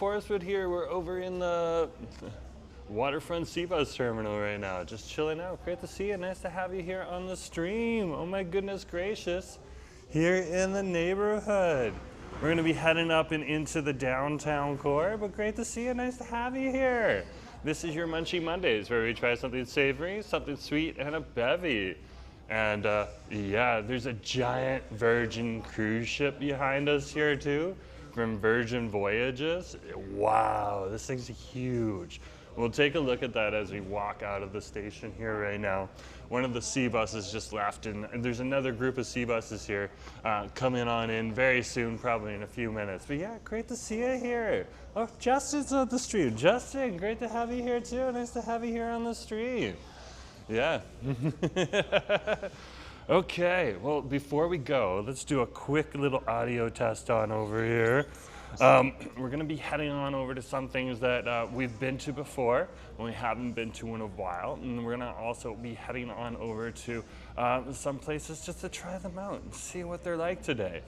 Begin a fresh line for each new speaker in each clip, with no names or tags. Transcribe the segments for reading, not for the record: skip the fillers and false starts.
Forestwood here. We're over in the Waterfront Bus terminal right now, just chilling out. Great to see you. Nice to have you here on the stream. Oh my goodness gracious. Here in the neighborhood. We're going to be heading up and into the downtown core, but great to see you. Nice to have you here. This is your Munchie Mondays, where we try something savory, something sweet, and a bevy. And yeah, there's a giant Virgin cruise ship behind us here too, from Virgin Voyages. Wow, this thing's huge. We'll take a look at that as we walk out of the station here right now. One of the sea buses just left, and there's another group of sea buses here coming on in very soon, probably in a few minutes. But yeah, great to see you here. Oh, Justin's on the stream. Justin, great to have you here too. Nice to have you here on the stream. Yeah. Okay, well, before we go, let's do a quick little audio test on over here. We're going to be heading on over to some things that we've been to before, and we haven't been to in a while. And we're going to also be heading on over to some places just to try them out and see what they're like today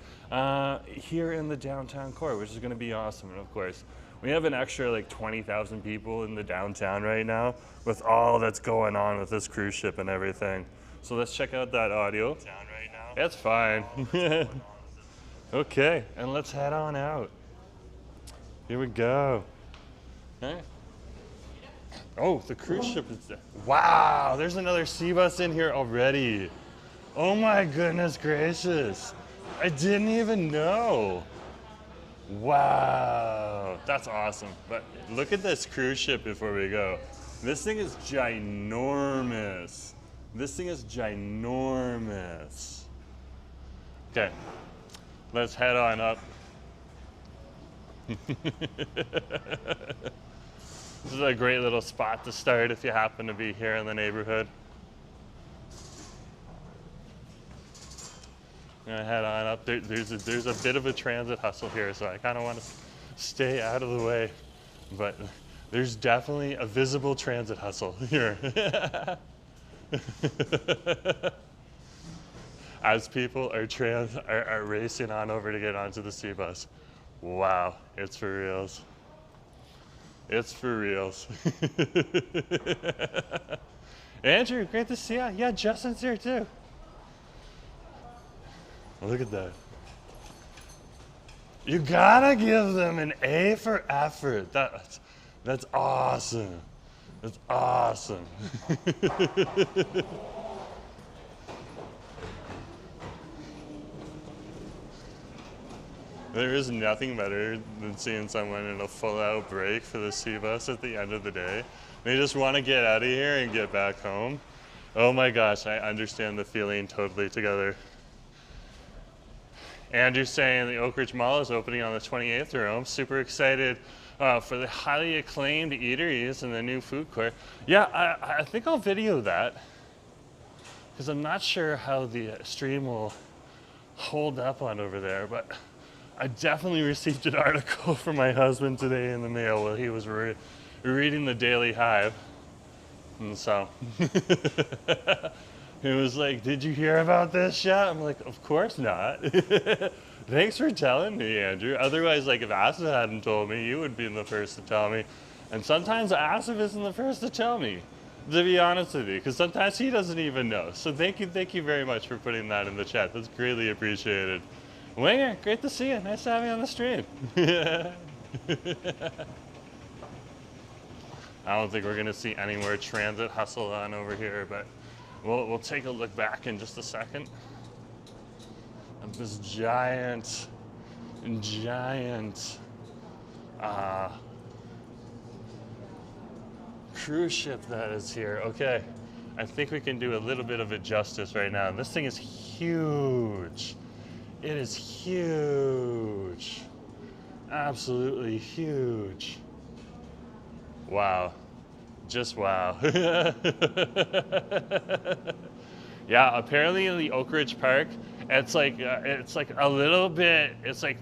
here in the downtown core, which is going to be awesome. And of course, we have an extra like 20,000 people in the downtown right now with all that's going on with this cruise ship and everything. So let's check out that audio. It's fine. Okay, and let's head on out. Here we go. Okay. Oh, the cruise ship is there. Wow, there's another sea bus in here already. Oh my goodness gracious. I didn't even know. Wow, that's awesome. But look at this cruise ship before we go. This thing is ginormous. This thing is ginormous. Okay, let's head on up. This is a great little spot to start if you happen to be here in the neighborhood. I'm gonna head on up. There's a bit of a transit hustle here, so I kind of want to stay out of the way. But there's definitely a visible transit hustle here. As people are racing on over to get onto the sea bus. Wow, it's for reals. It's for reals. Andrew, great to see you. Yeah, Justin's here too. Look at that. You gotta give them an A for effort. That's awesome. That's awesome. There is nothing better than seeing someone in a full-out break for the sea bus at the end of the day. They just want to get out of here and get back home. Oh my gosh, I understand the feeling totally together. Andrew's saying the Oak Ridge Mall is opening on the 28th row. I'm super excited for the highly acclaimed eateries and the new food court. Yeah, I think I'll video that because I'm not sure how the stream will hold up on over there, but I definitely received an article from my husband today in the mail while he was reading the Daily Hive. And so he was like, "Did you hear about this yet?" I'm like, "Of course not." Thanks for telling me, Andrew. Otherwise, like if Asif hadn't told me, you would be the first to tell me. And sometimes Asif isn't the first to tell me, to be honest with you, because sometimes he doesn't even know. So thank you very much for putting that in the chat. That's greatly appreciated. Winger, great to see you. Nice to have you on the stream. I don't think we're gonna see any more transit hustle on over here, but we'll take a look back in just a second. Of this giant cruise ship that is here. Okay, I think we can do a little bit of it justice right now. This thing is huge. It is huge. Absolutely huge. Wow. Just wow. Yeah, apparently in the Oak Ridge Park, it's like a little bit, it's like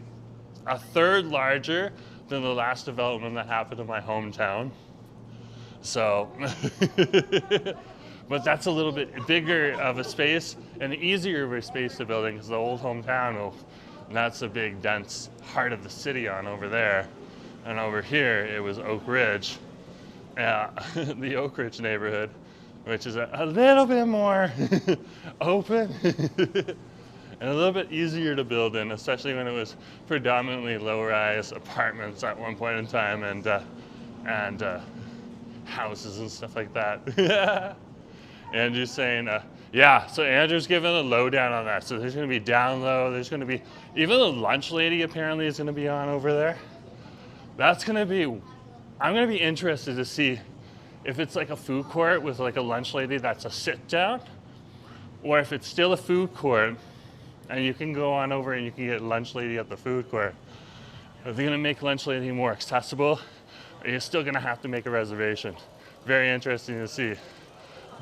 a third larger than the last development that happened in my hometown. So, but that's a little bit bigger of a space and easier of a space to build in because the old hometown, that's a big dense heart of the city on over there. And over here, it was Oak Ridge, the Oak Ridge neighborhood, which is a little bit more open and a little bit easier to build in, especially when it was predominantly low-rise apartments at one point in time and houses and stuff like that. Andrew's saying, yeah, so Andrew's giving a lowdown on that. So there's gonna be down low, there's gonna be, even the lunch lady apparently is gonna be on over there. That's gonna be, I'm gonna be interested to see if it's like a food court with like a lunch lady that's a sit down, or if it's still a food court and you can go on over and you can get lunch lady at the food court. Are they gonna make lunch lady more accessible? Or are you still gonna have to make a reservation? Very interesting to see.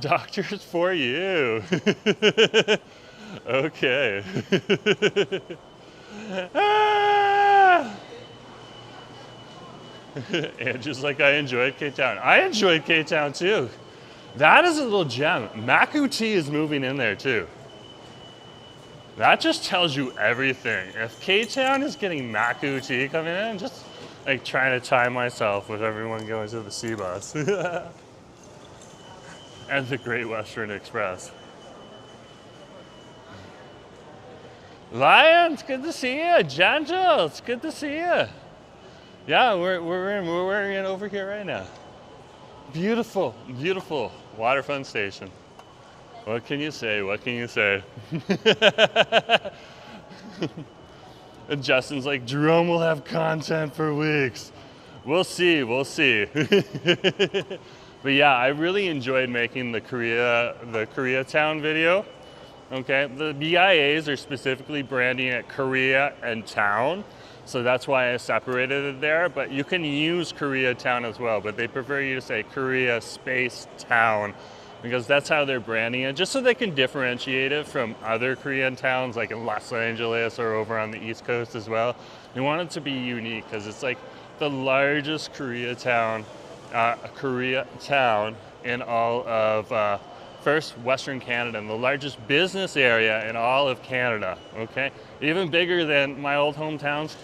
Doctors for you. Okay. Andrew's like, I enjoyed K-Town. I enjoyed K-Town too. That is a little gem. Maku tea is moving in there too. That just tells you everything. If K-Town is getting Maku tea coming in, I'm just like trying to tie myself with everyone going to the sea bus. And the Great Western Express. Lion, it's good to see you. Janjo, it's good to see you. Yeah, we're in over here right now. Beautiful, beautiful waterfront station. What can you say? What can you say? And Justin's like, Jerome will have content for weeks. We'll see, we'll see. But yeah, I really enjoyed making the Koreatown video. Okay, the BIAs are specifically branding it Korea and Town. So that's why I separated it there, but you can use Koreatown as well, but they prefer you to say Korea space town because that's how they're branding it, just so they can differentiate it from other Korean towns like in Los Angeles or over on the East Coast as well. They want it to be unique because it's like the largest Koreatown in all of first Western Canada and the largest business area in all of Canada, okay? Even bigger than my old hometown's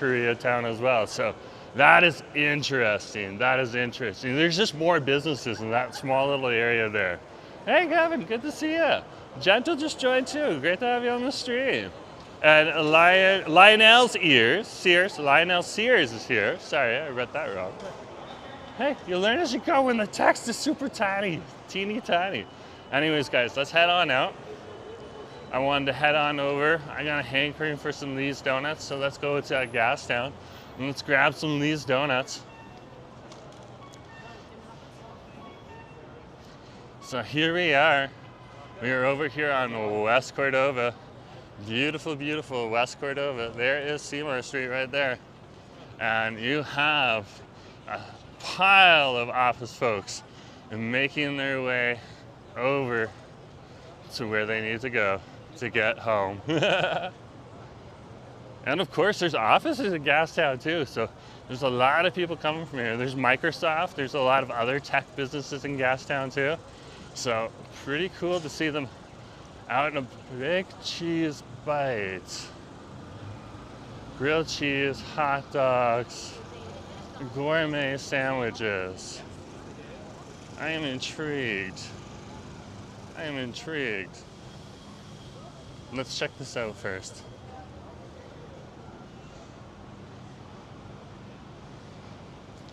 Koreatown as well. So that is interesting, that is interesting. There's just more businesses in that small little area there. Hey Gavin, good to see you. Gentle just joined too, great to have you on the stream. And Lionel Sears is here. Sorry, I read that wrong. Hey, you learn as you go when the text is super tiny, teeny tiny. Anyways, guys, let's head on out. I wanted to head on over. I got a hankering for some of these donuts, so let's go to Gastown and let's grab some of these donuts. So here we are. We are over here on West Cordova. Beautiful, beautiful West Cordova. There is Seymour Street right there. And you have a pile of office folks making their way over to where they need to go to get home. And of course there's offices in Gastown too, so there's a lot of people coming from here. There's Microsoft, there's a lot of other tech businesses in Gastown too, so pretty cool to see them out in a big cheese bite. Grilled cheese, hot dogs, gourmet sandwiches. I am intrigued. I am intrigued. Let's check this out first.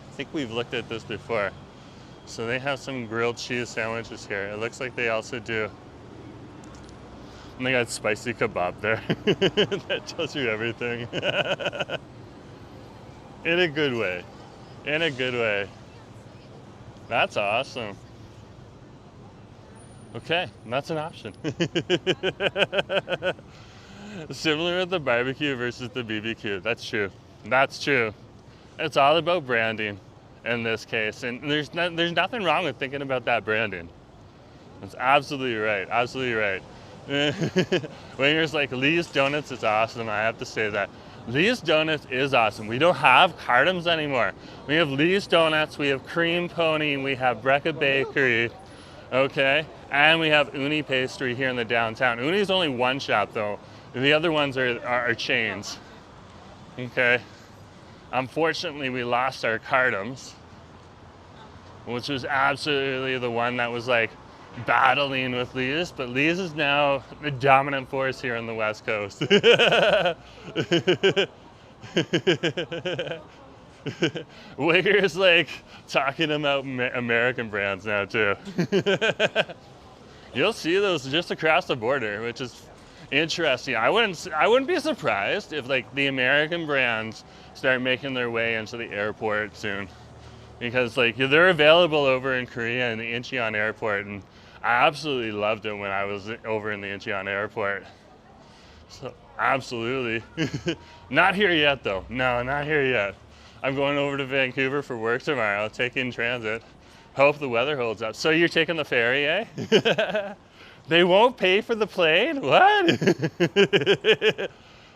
I think we've looked at this before. So they have some grilled cheese sandwiches here. It looks like they also do. And they got spicy kebab there. That tells you everything. In a good way. In a good way. That's awesome. Okay, that's an option. Similar with the barbecue versus the BBQ. That's true. That's true. It's all about branding in this case. And there's nothing wrong with thinking about that branding. That's absolutely right. Absolutely right. Winger's like, Lee's Donuts is awesome. I have to say that. Lee's Donuts is awesome. We don't have Cardam's anymore. We have Lee's Donuts, we have Cream Pony, we have Brecca Bakery, okay? And we have Uni Pastry here in the downtown. Uni's only one shop though. The other ones are chains, okay? Unfortunately, we lost our Cardams, which was absolutely the one that was like battling with Lee's, but Lee's is now the dominant force here on the West Coast. Wigger is like talking about American brands now too. You'll see those just across the border, which is interesting. I wouldn't be surprised if like the American brands start making their way into the airport soon, because like they're available over in Korea in the Incheon airport, and I absolutely loved it when I was over in the Incheon airport. So absolutely. Not here yet though. No, not here yet. I'm going over to Vancouver for work tomorrow, taking transit. Hope the weather holds up. So you're taking the ferry, eh? They won't pay for the plane? What?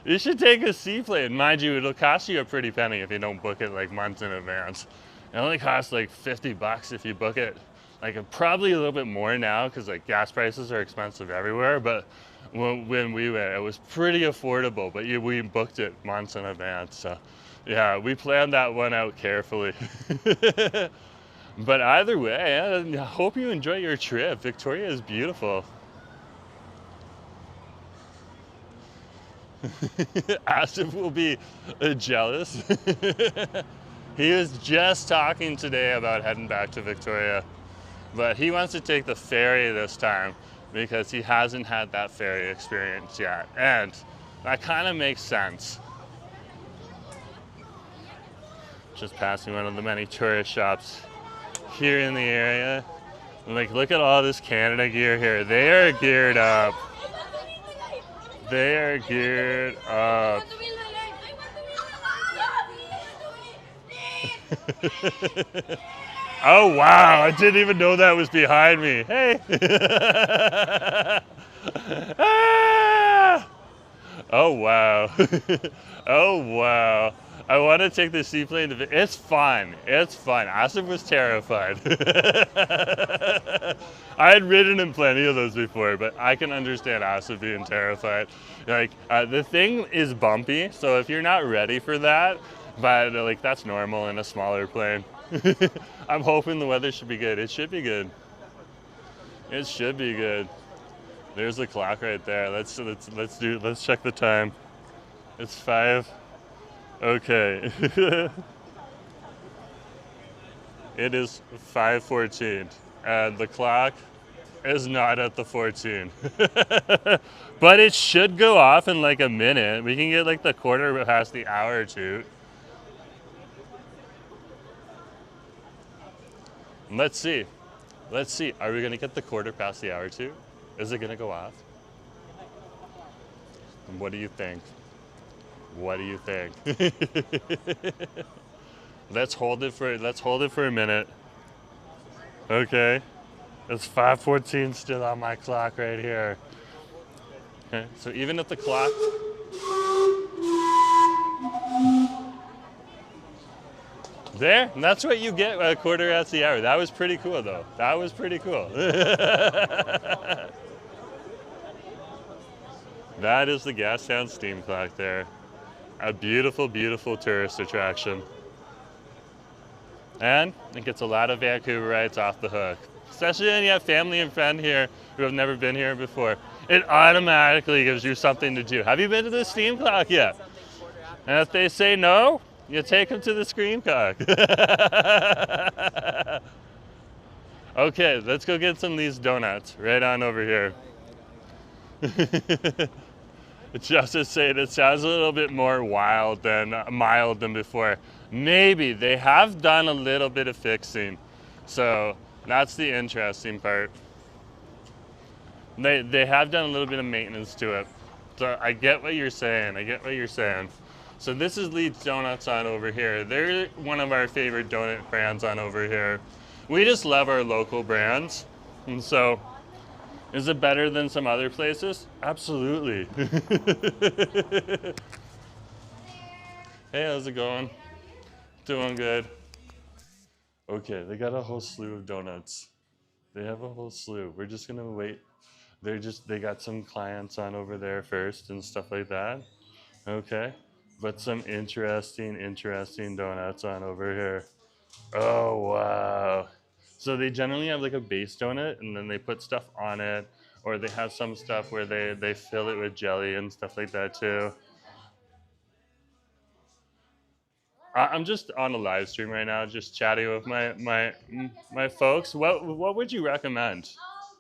You should take a seaplane. Mind you, it'll cost you a pretty penny if you don't book it like months in advance. It only costs like $50 if you book it. Like probably a little bit more now because like gas prices are expensive everywhere, but when we went, it was pretty affordable, but we booked it months in advance. So yeah, we planned that one out carefully. But either way, I hope you enjoy your trip. Victoria is beautiful. Asif will be jealous. He was just talking today about heading back to Victoria, but he wants to take the ferry this time because he hasn't had that ferry experience yet, and that kind of makes sense. Just passing one of the many tourist shops here in the area. Like, look at all this Canada gear here. They are geared up. They are geared up. Oh wow, I didn't even know that was behind me. Hey. Ah! Oh wow. Oh wow. I want to take the seaplane to it's fun. It's fun. Asif was terrified. I had ridden in plenty of those before, but I can understand Asif being terrified. Like the thing is bumpy, so if you're not ready for that, but like that's normal in a smaller plane. I'm hoping the weather should be good. It should be good. It should be good. There's the clock right there. Let's check the time. It's 5. Okay. It is 5:14 and the clock is not at the 14. But it should go off in like a minute. We can get like the quarter past the hour or two. Let's see. Let's see. Are we going to get the quarter past the hour or two? Is it going to go off? What do you think? What do you think? Let's hold it for a minute. Okay. It's 5:14 still on my clock right here. Okay. So even if the clock there, and that's what you get a quarter past the hour. That was pretty cool though. That was pretty cool. That is the Gastown steam clock there. A beautiful, beautiful tourist attraction. And it gets a lot of Vancouverites off the hook. Especially when you have family and friends here who have never been here before. It automatically gives you something to do. Have you been to the steam clock yet? And if they say no, you take them to the scream cock. Okay, let's go get some of these donuts right on over here. Just to say, it sounds a little bit more mild than before. Maybe they have done a little bit of fixing, so that's the interesting part. They have done a little bit of maintenance to it, so I get what you're saying. I get what you're saying. So this is Leeds Donuts on over here. They're one of our favorite donut brands on over here. We just love our local brands, and so. Is it better than some other places? Absolutely. Hey, how's it going? Doing good. Okay, they got a whole slew of donuts. They have a whole slew. We're just gonna wait. They got some clients on over there first and stuff like that. Okay. But some interesting donuts on over here. Oh, wow. So they generally have like a base donut and then they put stuff on it, or they have some stuff where they fill it with jelly and stuff like that too. I'm just on a live stream right now, just chatting with my folks. What would you recommend?
Well,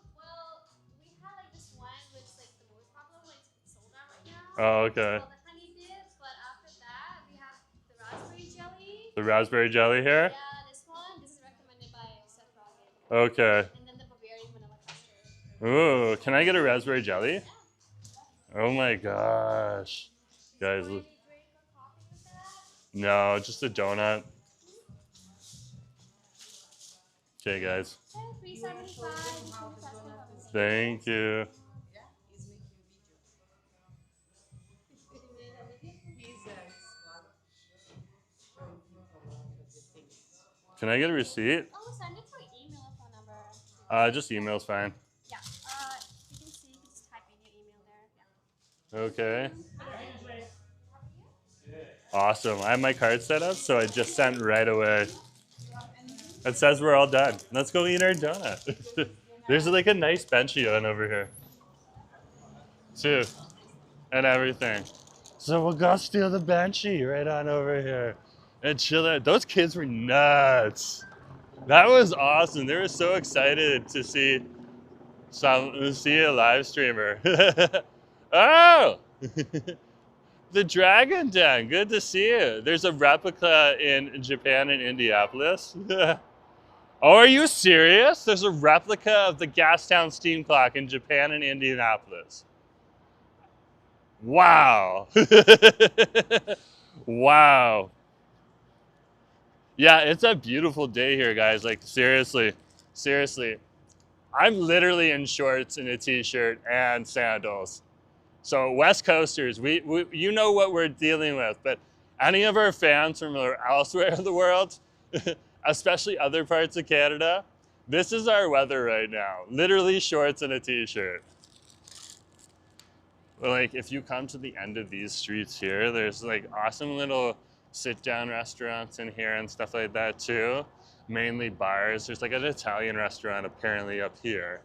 we had like this one, which is like the most popular one. It's sold out right now.
Oh,
It's
okay.
called the honey dip. But after that, we have the raspberry jelly.
The raspberry jelly here?
Yeah, this one. This is recommended by Seth Rogen.
Okay.
And then the Bavarian vanilla custard.
Ooh, can I get a raspberry jelly?
Yeah.
Oh my gosh. Guys,
Do you drink a coffee with that?
no, just a donut. Okay, guys.
Okay, $3.75.
Thank you. Can I get a receipt?
Oh, send it for email or phone number.
Just email's fine.
Yeah. You can see, you can just type in your email there. Yeah.
Okay. Awesome. I have my card set up, so I just sent right away. It says we're all done. Let's go eat our donut. There's like a nice benchy on over here, too, and everything. So we'll go steal the benchy right on over here and chill out. Those kids were nuts. That was awesome. They were so excited to see a live streamer. Oh, the Dragon Den. Good to see you. There's a replica in Japan in Indianapolis. Oh, are you serious? There's a replica of the Gastown steam clock in Japan and Indianapolis. Wow. Wow. Yeah, it's a beautiful day here, guys. Like, seriously. I'm literally in shorts and a t-shirt and sandals. So West Coasters, we you know what we're dealing with, but any of our fans from elsewhere in the world, especially other parts of Canada, this is our weather right now. Literally shorts and a t-shirt. Like, if you come to the end of these streets here, there's like awesome little sit-down restaurants in here and stuff like that too. Mainly bars. There's like an Italian restaurant apparently up here,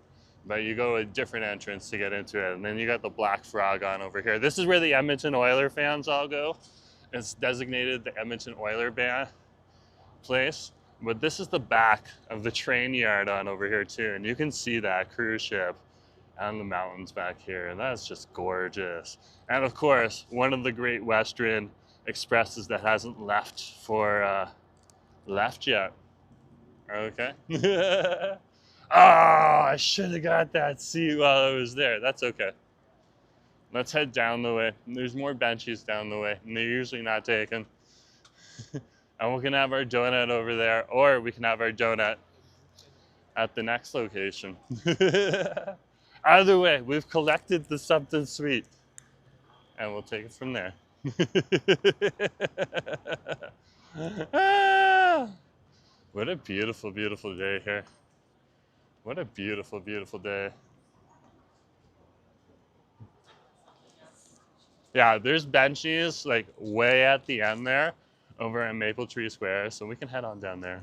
but you go a different entrance to get into it. And then you got the Black Frog on over here. This is where the Edmonton Oiler fans all go. It's designated the Edmonton Oiler place. But this is the back of the train yard on over here too. And you can see that cruise ship and the mountains back here. And that's just gorgeous. And of course, one of the Great Western Expresses that hasn't left yet. Okay. Oh, I should have got that seat while I was there. That's okay. Let's head down the way. There's more benches down the way, and they're usually not taken. And we can have our donut over there, or we can have our donut at the next location. Either way, we've collected the something sweet, and we'll take it from there. Ah, what a beautiful, beautiful day here. What a beautiful, beautiful day. Yeah, there's benches like way at the end there over at Maple Tree Square, so we can head on down there.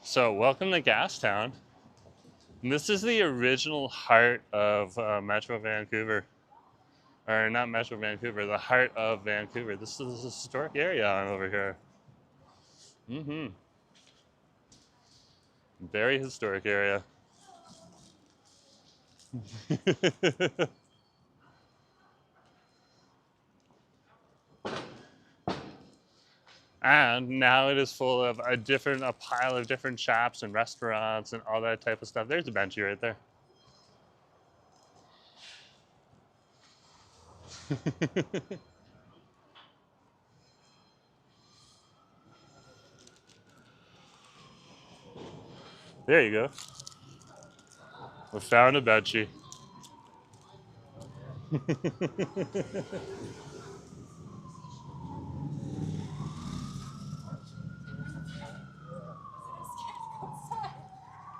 So welcome to Gastown. And this is the original heart of Metro Vancouver. Or not Metro Vancouver, the heart of Vancouver. This is a historic area on over here. Very historic area. And now it is full of a pile of different shops and restaurants and all that type of stuff. There's a benchy right there. There you go. We found a benchy.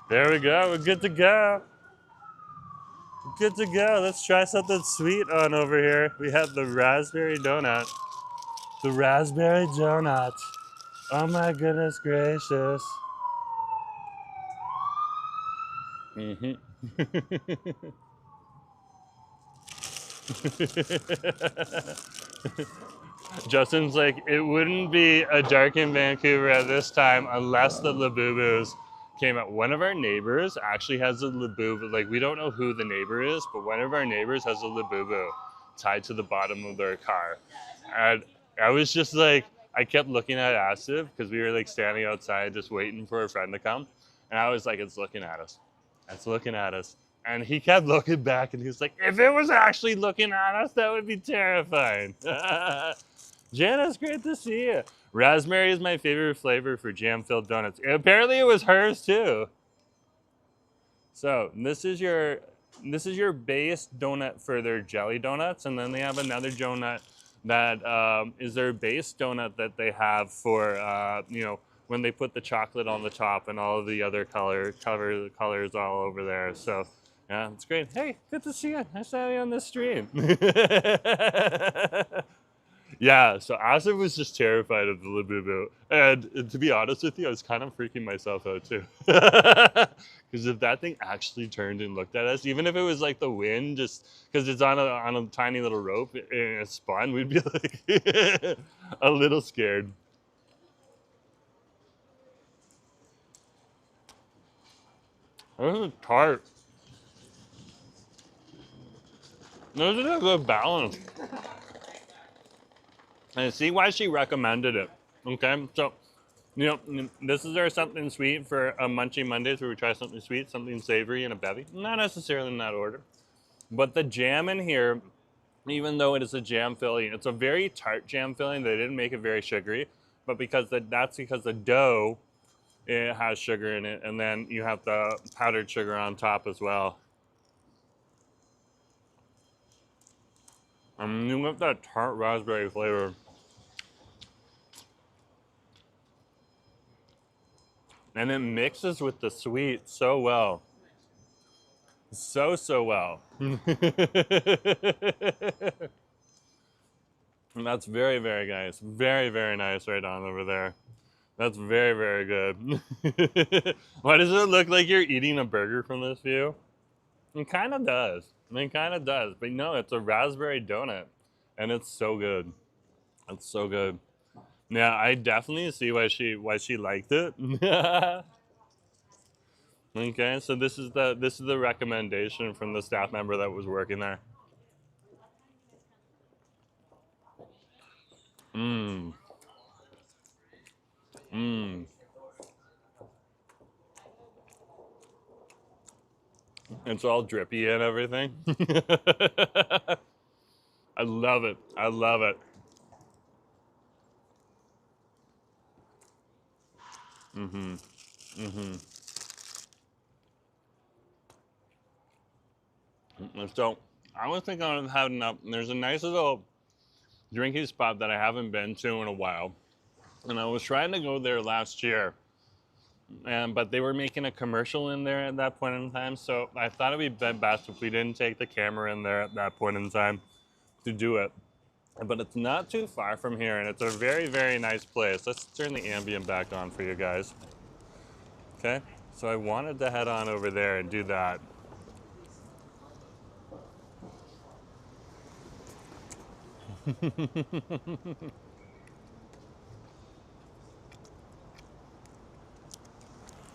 There we go. We're good to go. good to go. Let's try something sweet on over here. We have the raspberry donut. The raspberry donut. Oh my goodness gracious. Mm-hmm. Justin's like, it wouldn't be a dark in Vancouver at this time unless the Labubus came out. One of our neighbors actually has a Labubu. Like, we don't know who the neighbor is, but one of our neighbors has a Labubu tied to the bottom of their car. And I was just like, I kept looking at Asif because we were like standing outside just waiting for a friend to come. And I was like, it's looking at us. It's looking at us. And he kept looking back and he was like, if it was actually looking at us, that would be terrifying. Janice, great to see you. Raspberry is my favorite flavor for jam-filled donuts. Apparently it was hers too. So this is your base donut for their jelly donuts, and then they have another donut that is their base donut that they have for you know, when they put the chocolate on the top and all of the other colors all over there. So yeah, it's great. Hey, good to see you. Nice to have you on the stream. Yeah, so Asif was just terrified of the Labubu. And to be honest with you, I was kind of freaking myself out too. Because if that thing actually turned and looked at us, even if it was like the wind, just because it's on a tiny little rope and it spun, we'd be like a little scared. This is tart. This is a good balance. And see why she recommended it. Okay, so, you know, this is our something sweet for a Munchie Mondays where we try something sweet, something savory, and a bevy. Not necessarily in that order. But the jam in here, even though it is a jam filling, it's a very tart jam filling. They didn't make it very sugary, but that's because the dough, it has sugar in it, and then you have the powdered sugar on top as well. And you get that tart raspberry flavor. And it mixes with the sweet so well. So well. And that's very, very nice. Very, very nice right on over there. That's very, very good. Why does it look like you're eating a burger from this view? It kind of does. It kind of does. But no, it's a raspberry donut. And it's so good. It's so good. Yeah, I definitely see why she liked it. Okay, so this is the recommendation from the staff member that was working there. Mmm. Mmm. It's all drippy and everything. I love it. I love it. Mm-hmm. Mm-hmm. So I was thinking of having up. There's a nice little drinking spot that I haven't been to in a while, and I was trying to go there last year, but they were making a commercial in there at that point in time. So I thought it'd be best if we didn't take the camera in there at that point in time to do it. But it's not too far from here, and it's a very, very nice place. Let's turn the ambient back on for you guys. Okay, so I wanted to head on over there and do that.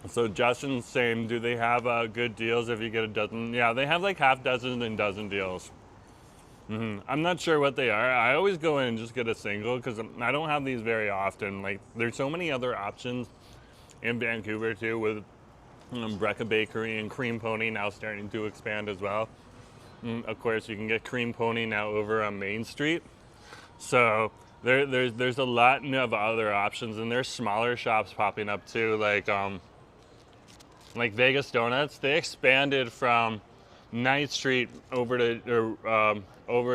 So Justin's saying, do they have good deals if you get a dozen? Yeah, they have like half dozen and dozen deals. I'm not sure what they are. I always go in and just get a single because I don't have these very often. Like, there's so many other options in Vancouver too, with Brecca Bakery and Cream Pony now starting to expand as well. Of course, you can get Cream Pony now over on Main Street. So there's a lot of other options, and there's smaller shops popping up too, like Vegas Donuts. They expanded from 9th Street over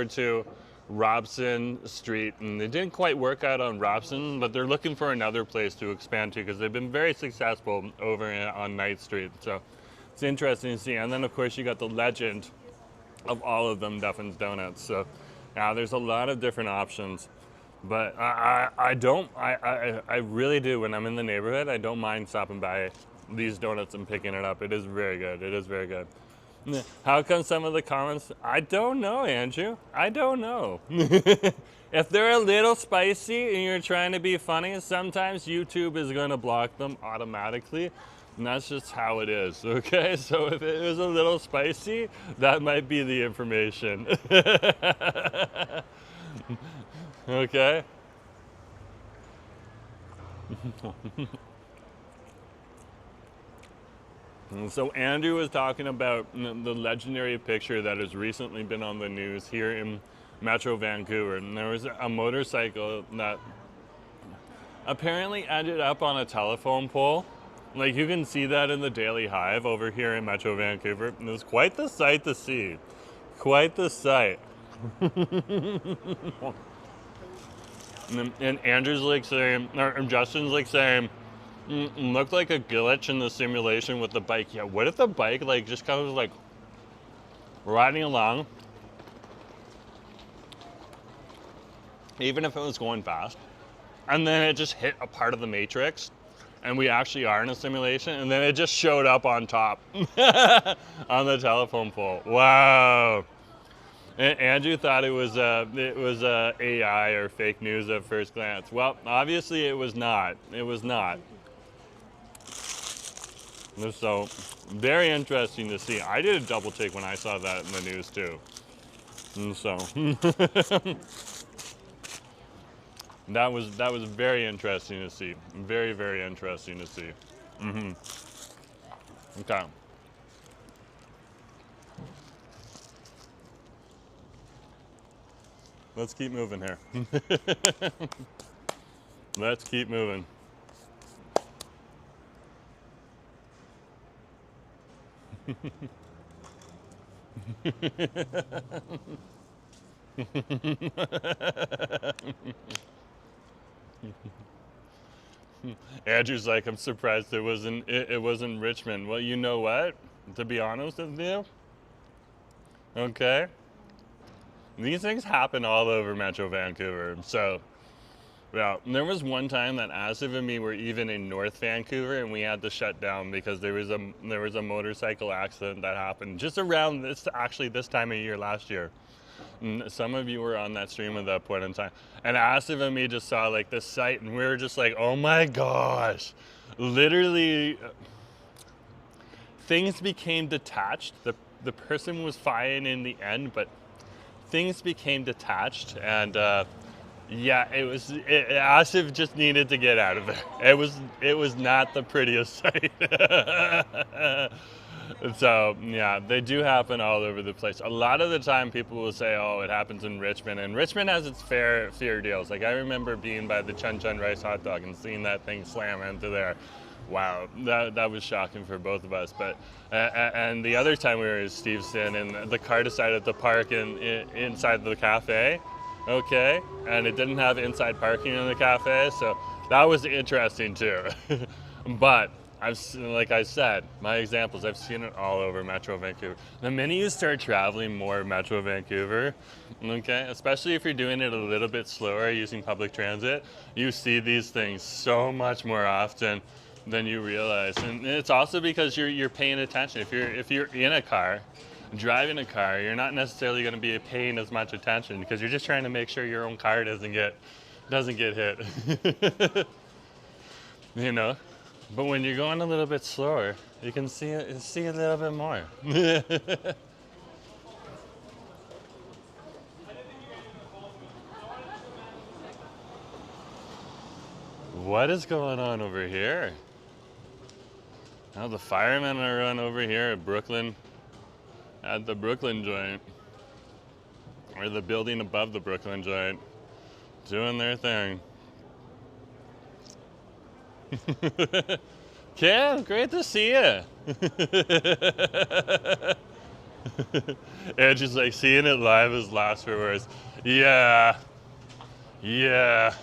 to Robson Street, and they didn't quite work out on Robson, but they're looking for another place to expand to because they've been very successful over on 9th Street. So it's interesting to see. And then of course you got the Legend of all of them Duffin's Donuts. So yeah, there's a lot of different options. But I really do, when I'm in the neighborhood, I don't mind stopping by these donuts and picking it up. It is very good. It is very good. How come some of the comments? I don't know, Andrew. I don't know. If they're a little spicy and you're trying to be funny, sometimes YouTube is going to block them automatically. And that's just how it is, okay? So if it was a little spicy, that might be the information. Okay? And so Andrew was talking about the legendary picture that has recently been on the news here in Metro Vancouver. And there was a motorcycle that apparently ended up on a telephone pole. Like, you can see that in the Daily Hive over here in Metro Vancouver. And it was quite the sight to see. Quite the sight. And Andrew's like saying, or Justin's like saying, looked like a glitch in the simulation with the bike. Yeah, what if the bike like just kind of like riding along, even if it was going fast, and then it just hit a part of the matrix, and we actually are in a simulation, and then it just showed up on top on the telephone pole. Wow. And Andrew thought it was AI or fake news at first glance. Well, obviously it was not. It was not. So, very interesting to see. I did a double take when I saw that in the news too. And so, that was very interesting to see. Very, very interesting to see. Okay. Let's keep moving here. Let's keep moving. Andrew's like, I'm surprised it wasn't Richmond. Well, you know what? To be honest with you, okay, these things happen all over Metro Vancouver. So, well, there was one time that Asif and me were even in North Vancouver, and we had to shut down because there was a motorcycle accident that happened just around this time of year last year. And some of you were on that stream at that point in time, and Asif and me just saw like this sight, and we were just like, oh my gosh, literally, things became detached. The person was fine in the end, but things became detached, and yeah, Asif just needed to get out of there. It was not the prettiest sight. So yeah, they do happen all over the place. A lot of the time people will say, oh, it happens in Richmond, and Richmond has its fair deals. Like, I remember being by the Chun Chun Rice hot dog and seeing that thing slam into there. Wow, that was shocking for both of us. But and the other time we were in Steveston, and the car decided to park inside the cafe, okay, and it didn't have inside parking in the cafe, so that was interesting too. But like I said, my examples, I've seen it all over Metro Vancouver. The minute you start traveling more Metro Vancouver, okay, especially if you're doing it a little bit slower using public transit, you see these things so much more often than you realize. And it's also because you're paying attention. If you're in a car, driving a car, you're not necessarily going to be paying as much attention because you're just trying to make sure your own car doesn't get hit. You know. But when you're going a little bit slower, you can see a little bit more. What is going on over here? Oh, the firemen are on over here at Brooklyn, at the Brooklyn joint, or the building above the Brooklyn joint, doing their thing. Kim, great to see you. And she's like, seeing it live is last for words. Yeah. Yeah.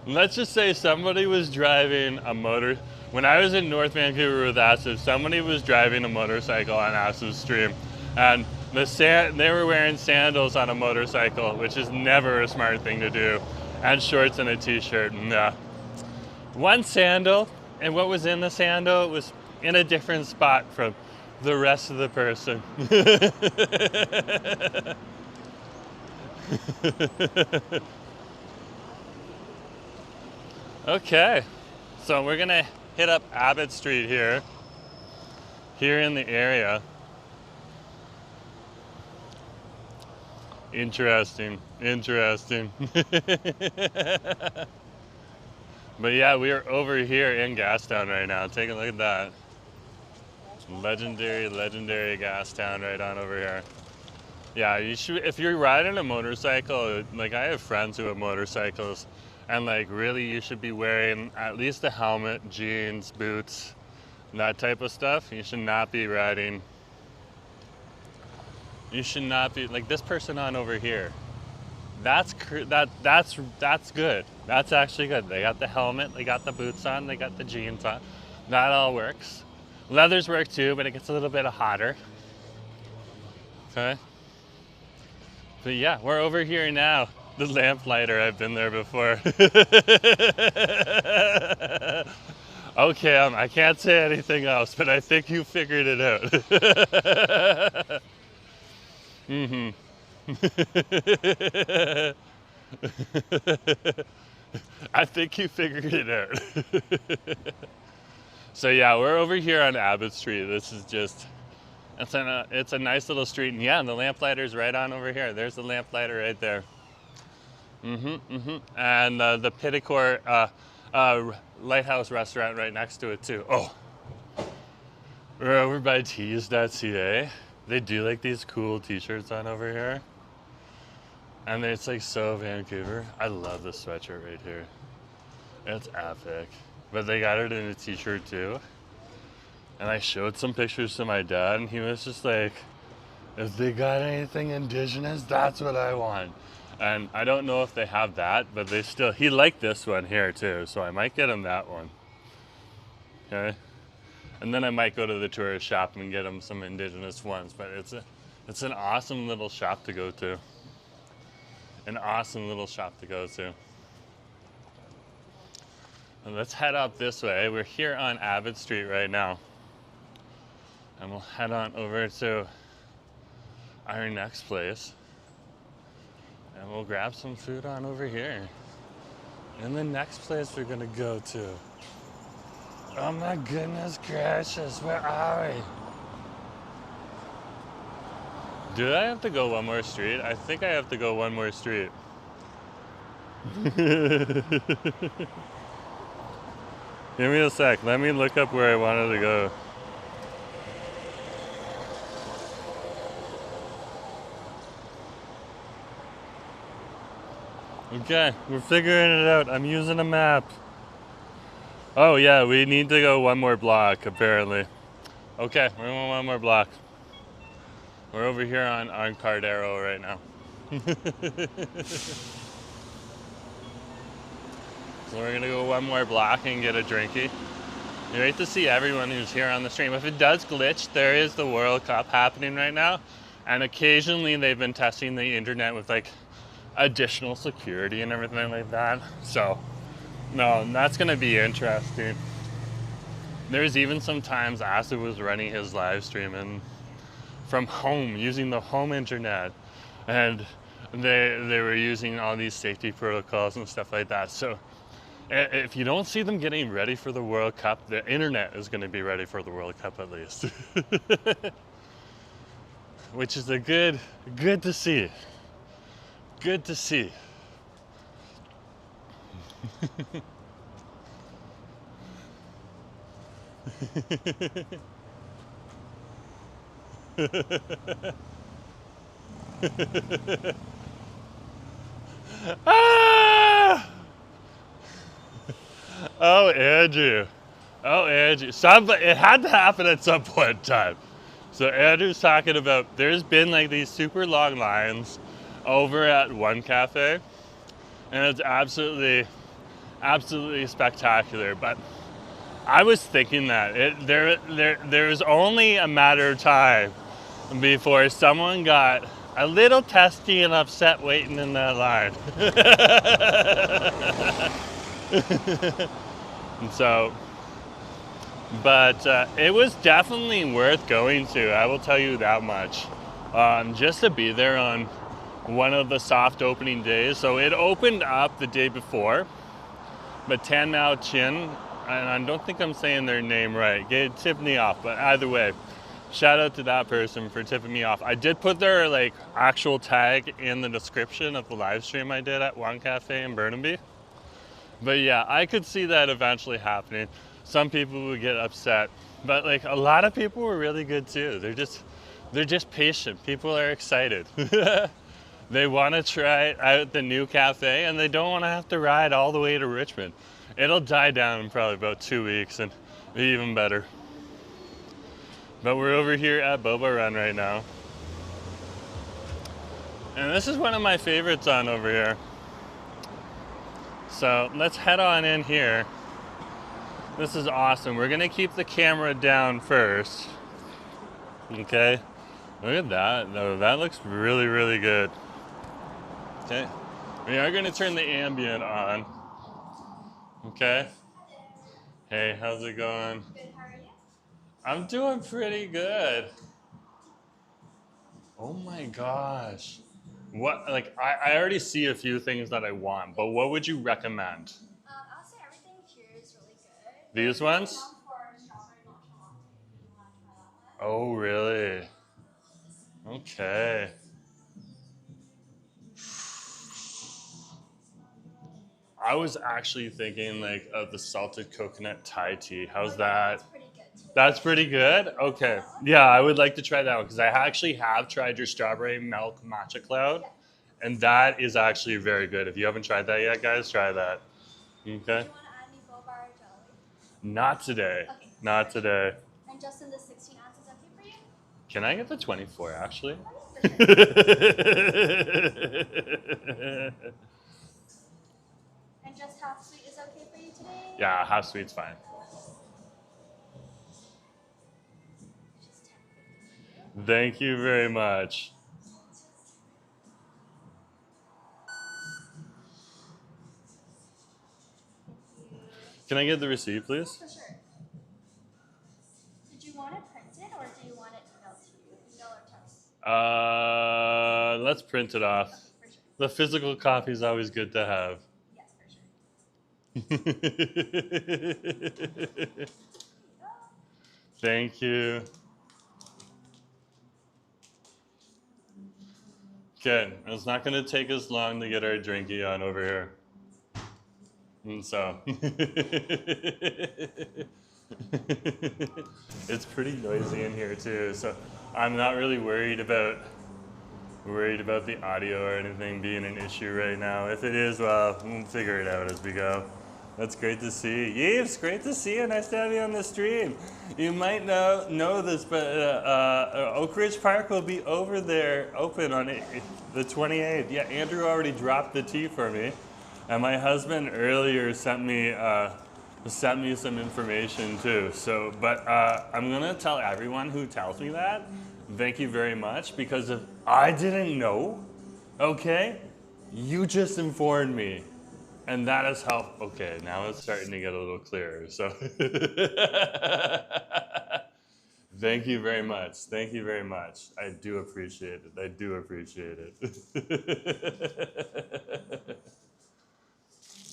Let's just say somebody was driving a When I was in North Vancouver with Acid, somebody was driving a motorcycle on Acid Stream, and they were wearing sandals on a motorcycle, which is never a smart thing to do, and shorts and a t-shirt. Nah. One sandal, and what was in the sandal was in a different spot from the rest of the person. Okay, so we're gonna hit up Abbott Street here in the area. Interesting. But yeah, we are over here in Gastown right now. Take a look at that. Legendary Gastown right on over here. Yeah, you should, if you're riding a motorcycle, like I have friends who have motorcycles, and like really you should be wearing at least a helmet, jeans, boots, that type of stuff. You should not be riding. You should not be like this person on over here. That's good. That's actually good. They got the helmet, they got the boots on, they got the jeans on. That all works. Leathers work too, but it gets a little bit hotter. Okay. But yeah, we're over here now. The lamplighter, I've been there before. Okay, I can't say anything else, but I think you figured it out. Mm-hmm. I think you figured it out. So yeah, we're over here on Abbott Street. This is just, it's a nice little street. And yeah, the lamplighter's right on over here. There's the lamplighter right there. And the Pitticourt Lighthouse restaurant right next to it too. Oh, we're over by tees.ca. They do like these cool t-shirts on over here. And it's like so Vancouver. I love this sweatshirt right here. It's epic. But they got it in a t-shirt too. And I showed some pictures to my dad and he was just like, if they got anything indigenous, that's what I want. And I don't know if they have that, but he liked this one here too. So I might get him that one. Okay. And then I might go to the tourist shop and get him some indigenous ones. But it's an awesome little shop to go to. An awesome little shop to go to. And let's head up this way. We're here on Abbott Street right now. And we'll head on over to our next place. And we'll grab some food on over here. And the next place we're gonna go to. Oh my goodness gracious, where are we? Do I have to go one more street? I think I have to go one more street. Give me a sec. Let me look up where I wanted to go. Okay, we're figuring it out. I'm using a map. Oh yeah, we need to go one more block apparently. Okay, we're going one more block. We're over here on Cardero right now. So we're gonna go one more block and get a drinky. Great to see everyone who's here on the stream. If it does glitch, there is the World Cup happening right now. And occasionally they've been testing the internet with like additional security and everything like that. So, no, that's gonna be interesting. There's even some times Acid was running his live stream and from home, using the home internet. And they were using all these safety protocols and stuff like that. So, if you don't see them getting ready for the World Cup, the internet is going to be ready for the World Cup at least. Which is good to see. Good to see. Ah! Oh, Andrew. Oh, Andrew. It had to happen at some point in time. So Andrew's talking about there's been like these super long lines over at one cafe. And it's absolutely spectacular. But I was thinking that there was only a matter of time before someone got a little testy and upset waiting in that line. And so, but it was definitely worth going to. I will tell you that much. Just to be there on one of the soft opening days. So it opened up the day before, but Tan Mao Chin, and I don't think I'm saying their name right, it tipped me off, but either way, shout out to that person for tipping me off. I did put their like actual tag in the description of the live stream I did at One Cafe in Burnaby. But yeah, I could see that eventually happening. Some people would get upset, but like a lot of people were really good too. They're just patient. People are excited. They want to try out the new cafe and they don't want to have to ride all the way to Richmond. It'll die down in probably about 2 weeks and be even better. But we're over here at Boba Run right now. And this is one of my favorites on over here. So let's head on in here. This is awesome. We're gonna keep the camera down first. Okay, look at that. No, that looks really, really good. Okay, we are gonna turn the ambient on. Okay. Hey, how's it going?
Good, how are you?
I'm doing pretty good. Oh my gosh. What, like, I already see a few things that I want, but what would you recommend?
I'll say everything here is really good.
These ones?
Known for strawberry matcha latte. Do you want to try that one?
Oh, really? Okay. I was actually thinking like of the salted coconut Thai tea. How's that?
That's pretty good too.
That's pretty good? Okay. Yeah, I would like to try that one because I actually have tried your strawberry milk matcha cloud.
Yeah.
And that is actually very good. If you haven't tried that yet, guys, try that.
Do you
Okay?
want to add any boba or jelly?
Not today.
Okay.
Not today.
And just in the 16 ounces, okay for you?
Can I get the 24 actually?
For sure. And just half sweet is okay for you today?
Yeah, half sweet's fine.
Just 10.
Thank you very much. Can I get the receipt, please?
For sure. Did you want it printed or do you want it emailed to you? Email or text?
Let's print it off.
Okay, for sure.
The physical copy is always good to have.
Yes, for sure.
Thank you. Okay, it's not going to take us long to get our drinky on over here. And so, it's pretty noisy in here too. So I'm not really worried about the audio or anything being an issue right now. If it is, well, we'll figure it out as we go. That's great to see. Yves, great to see you. Nice to have you on the stream. You might know this, but Oak Ridge Park will be over there open on the 28th. Yeah, Andrew already dropped the tea for me. And my husband earlier sent me some information too. So, but I'm gonna tell everyone who tells me that, thank you very much, because if I didn't know, okay, you just informed me. And that has helped. Okay, now it's starting to get a little clearer. So thank you very much. Thank you very much. I do appreciate it. I do appreciate it.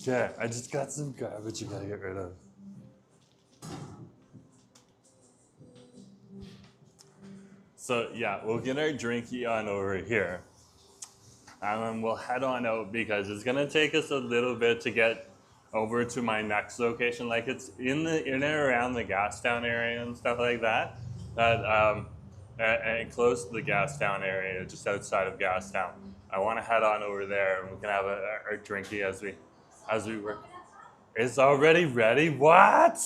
Yeah, I just got some garbage you gotta get rid of. So yeah, we'll get our drinky on over here. And then we'll head on out because it's gonna take us a little bit to get over to my next location. Like it's in and around the Gastown area and stuff like that. And close to the Gastown area, just outside of Gastown. I want to head on over there and we can have our drinky as we work. It's already ready? What?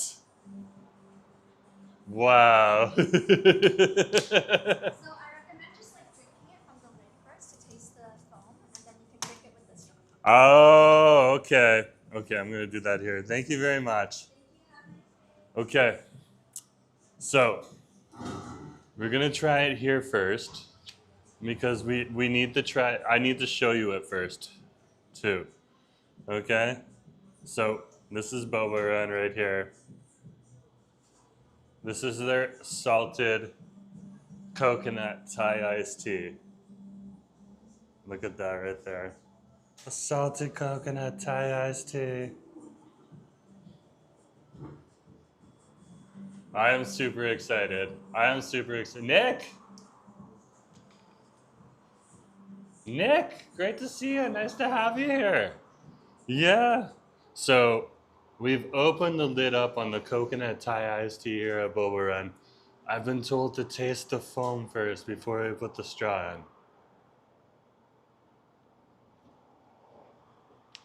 Wow.
So I recommend just like drinking it from the lid first to taste the foam, and then you can drink it with the straw.
Oh, okay. Okay, I'm going to do that here. Thank you very much. Okay, so we're gonna try it here first because we need to try. I need to show you it first, too. Okay, so this is Boba Run right here. This is their salted coconut Thai iced tea. Look at that right there. A salted coconut Thai iced tea. I am super excited. I am super excited. Nick, great to see you. Nice to have you here. Yeah. So we've opened the lid up on the coconut Thai iced tea here at Boba Run. I've been told to taste the foam first before I put the straw in.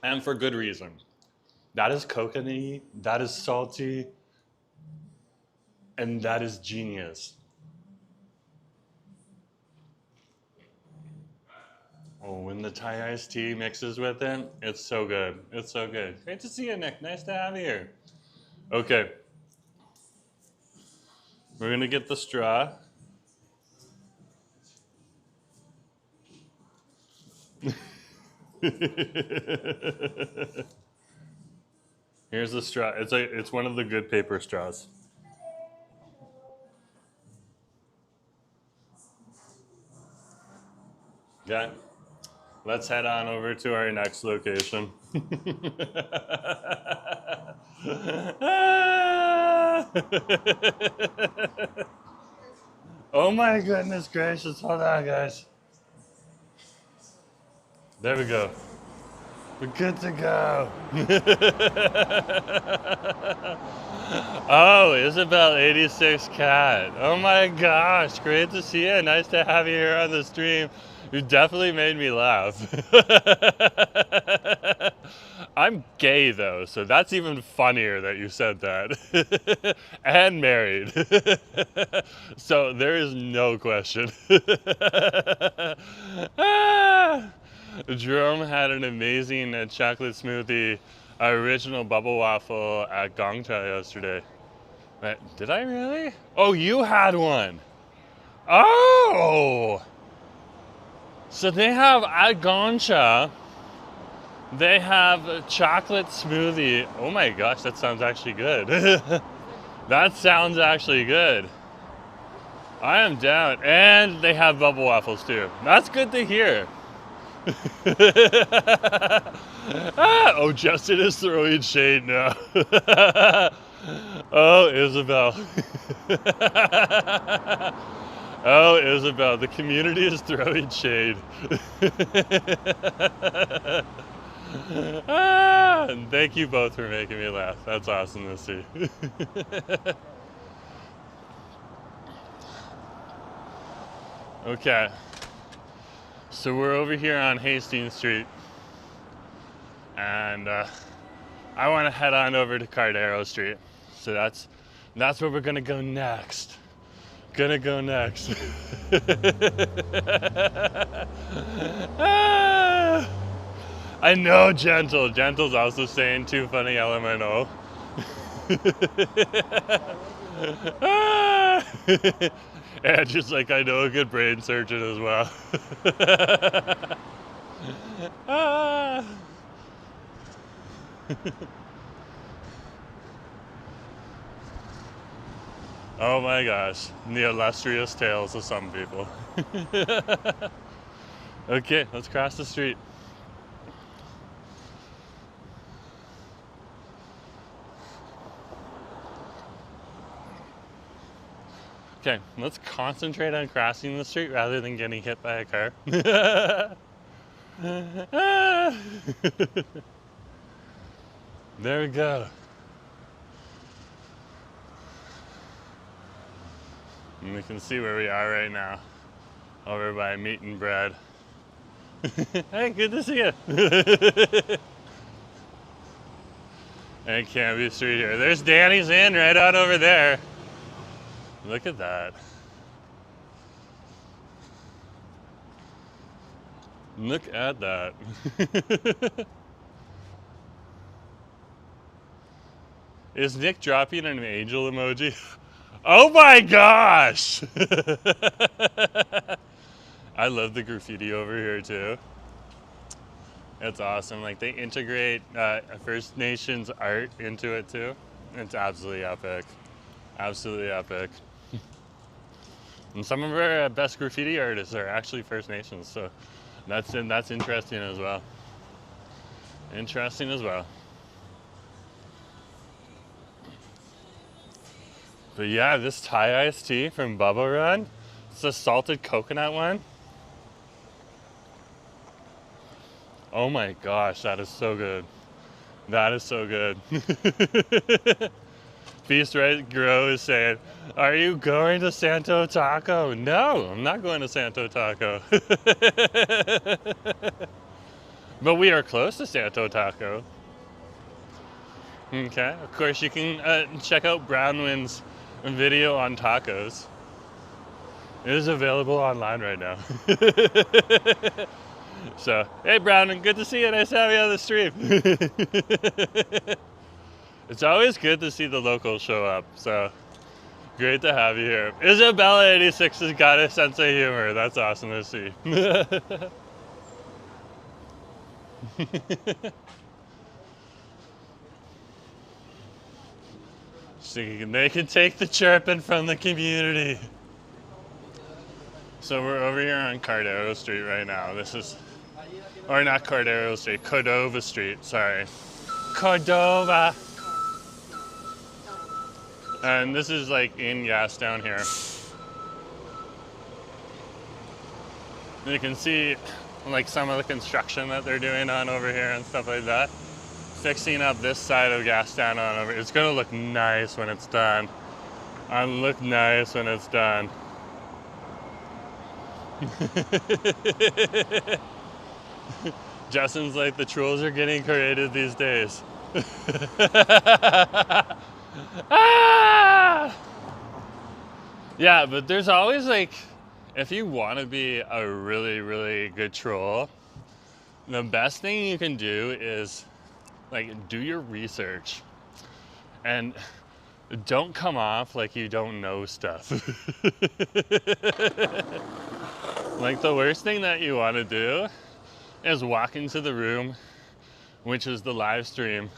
And for good reason. That is coconutty, that is salty, and that is genius. Oh, when the Thai iced tea mixes with it, it's so good. It's so good. Great to see you, Nick. Nice to have you here. Okay. We're going to get the straw. Here's the straw. It's one of the good paper straws. Okay. Let's head on over to our next location. Oh my goodness gracious. Hold on, guys. There we go. We're good to go. Oh, Isabel 86 Cat. Oh my gosh, great to see you. Nice to have you here on the stream. You definitely made me laugh. I'm gay though, so that's even funnier that you said that. And married. So there is no question. Jerome had an amazing chocolate smoothie, original bubble waffle at Gongcha yesterday. Did I really? Oh, you had one. Oh! So they have at Gongcha, they have a chocolate smoothie. Oh my gosh, that sounds actually good. That sounds actually good. I am down. And they have bubble waffles too. That's good to hear. Oh, Justin is throwing shade now. Oh, Isabel. Oh, Isabel, the community is throwing shade. And thank you both for making me laugh. That's awesome to see. Okay. So we're over here on Hastings Street, and I want to head on over to Cardero Street. So that's where we're gonna go next. Gonna go next. I know Gentle. Gentle's also saying too funny LMNO. And just like I know a good brain surgeon as well. Oh my gosh, the illustrious tales of some people. Okay, let's cross the street. Okay, let's concentrate on crossing the street rather than getting hit by a car. There we go. And we can see where we are right now. Over by Meat and Bread. Hey, good to see you. And Canby Street here. There's Danny's Inn right out over there. Look at that. Look at that. Is Nick dropping an angel emoji? Oh my gosh! I love the graffiti over here too. It's awesome. Like they integrate First Nations art into it too. It's absolutely epic. Absolutely epic. And some of our best graffiti artists are actually First Nations, so that's interesting as well. Interesting as well. But yeah, this Thai iced tea from Boba Run, it's a salted coconut one. Oh my gosh, that is so good. That is so good. Feast Right Grow is saying, are you going to Santo Taco? No, I'm not going to Santo Taco. But we are close to Santo Taco. Okay, of course you can check out Brownwind's video on tacos. It is available online right now. So, hey Brownwind, good to see you. Nice to have you on the stream. It's always good to see the locals show up, so great to have you here. Isabella86 has got a sense of humor. That's awesome to see. So they can take the chirping from the community. So we're over here on Cordero Street right now. This is, or not Cordero Street, Cordova Street, sorry. Cordova. And this is like in Gastown here. And you can see like some of the construction that they're doing on over here and stuff like that. Fixing up this side of Gastown on over. It's gonna look nice when it's done. It'll look nice when it's done. Justin's like, the trolls are getting creative these days. Ah! Yeah, but there's always like, if you want to be a really, really good troll, the best thing you can do is like do your research and don't come off like you don't know stuff. Like the worst thing that you want to do is walk into the room, which is the live stream,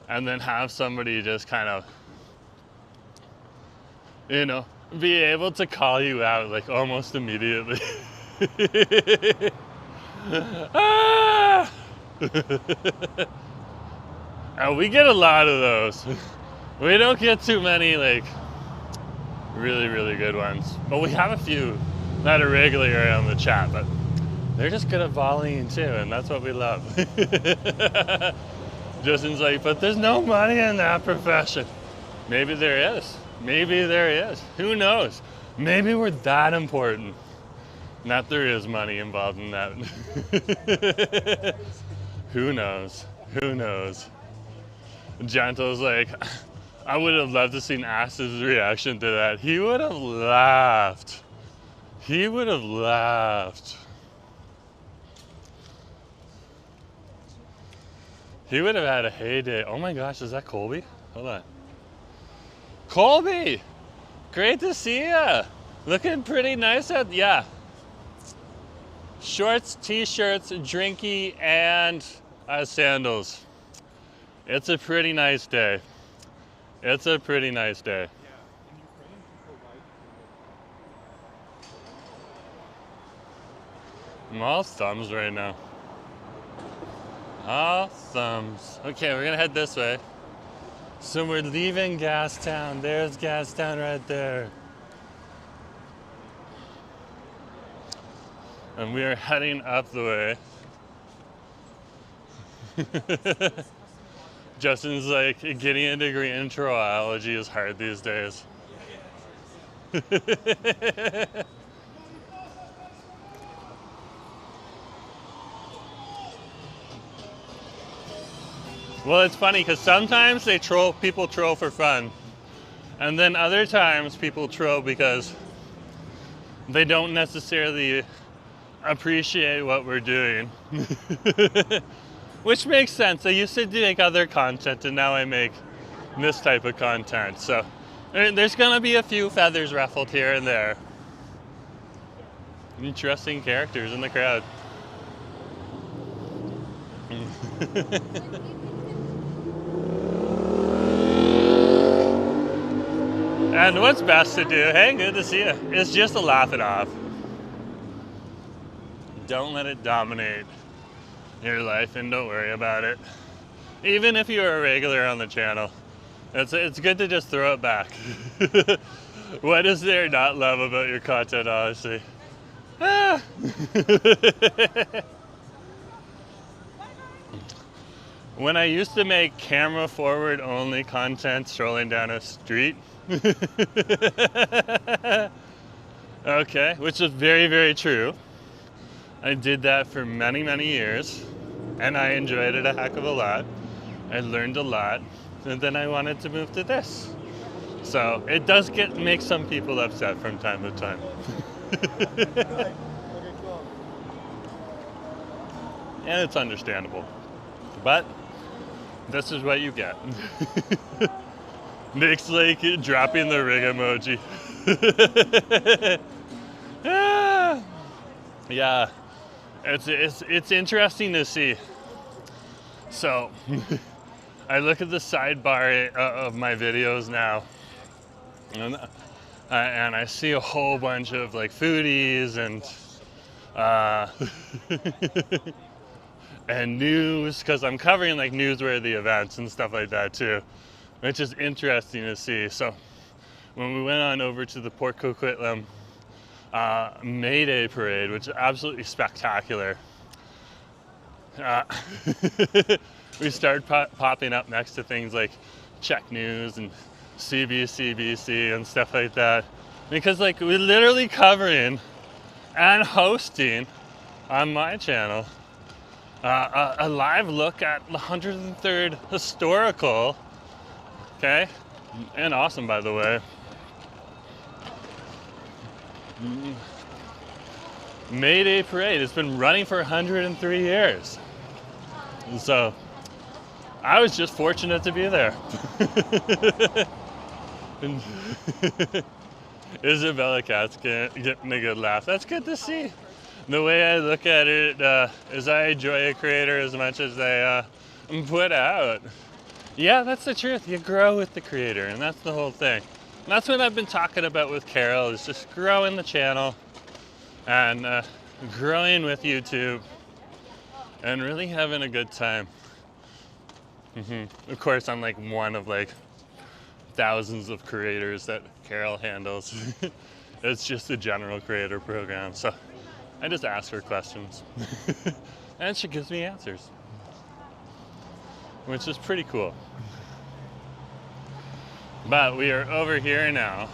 and then have somebody just kind of, you know, be able to call you out like almost immediately. Ah! And we get a lot of those. We don't get too many like really, really good ones, but we have a few that are regularly around the chat, but they're just good at volleying too, and that's what we love. Justin's like, but there's no money in that profession. Maybe there is. Maybe there is. Who knows? Maybe we're that important. Not there is money involved in that. Who knows? Who knows? Gentle's like, I would have loved to seen Asta's reaction to that. He would have laughed. He would have laughed. He would have had a heyday. Oh my gosh, is that Colby? Hold on. Colby! Great to see ya! Looking pretty nice out, yeah. Shorts, t-shirts, drinky, and sandals. It's a pretty nice day. It's a pretty nice day. I'm all thumbs right now. All thumbs. Okay, we're gonna head this way. So we're leaving Gastown. There's Gastown right there. And we are heading up the way. Justin's like, getting a degree in troology is hard these days. Well, it's funny because sometimes people troll for fun. And then other times people troll because they don't necessarily appreciate what we're doing. Which makes sense. I used to make other content and now I make this type of content. So there's gonna be a few feathers ruffled here and there. Interesting characters in the crowd. And what's best to do, hey, good to see you, is just to laugh it off. Don't let it dominate your life and don't worry about it. Even if you're a regular on the channel, it's good to just throw it back. What is there not love about your content, honestly? Ah. When I used to make camera forward only content strolling down a street, okay, which is very, very true. I did that for many, many years, and I enjoyed it a heck of a lot. I learned a lot, and then I wanted to move to this. So it does make some people upset from time to time. And it's understandable. But this is what you get. Nick's like dropping the ring emoji. Yeah, it's interesting to see. So I look at the sidebar of my videos now, and I see a whole bunch of like foodies and and news, because I'm covering like newsworthy events and stuff like that too, which is interesting to see. So when we went on over to the Port Coquitlam May Day parade, which is absolutely spectacular, we started popping up next to things like Czech News and CBC and stuff like that, because like we're literally covering and hosting on my channel a live look at the 103rd historical, okay, and awesome, by the way, May Day parade. It's been running for 103 years. And so I was just fortunate to be there. And Isabella Cat's getting a good laugh. That's good to see. The way I look at it is I enjoy a creator as much as they put out. Yeah, that's the truth. You grow with the creator, and that's the whole thing. And that's what I've been talking about with Carol, is just growing the channel and growing with YouTube and really having a good time. Of course, I'm like one of like thousands of creators that Carol handles. It's just a general creator program, so I just ask her questions and she gives me answers, which is pretty cool. But we are over here now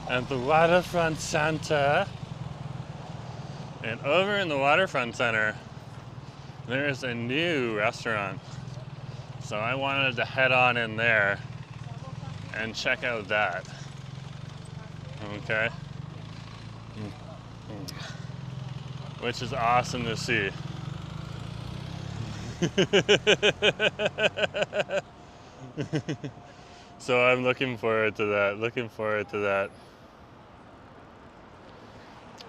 at the Waterfront Center, and over in the Waterfront Center there's a new restaurant, so I wanted to head on in there and check out that. Okay, which is awesome to see. So I'm looking forward to that,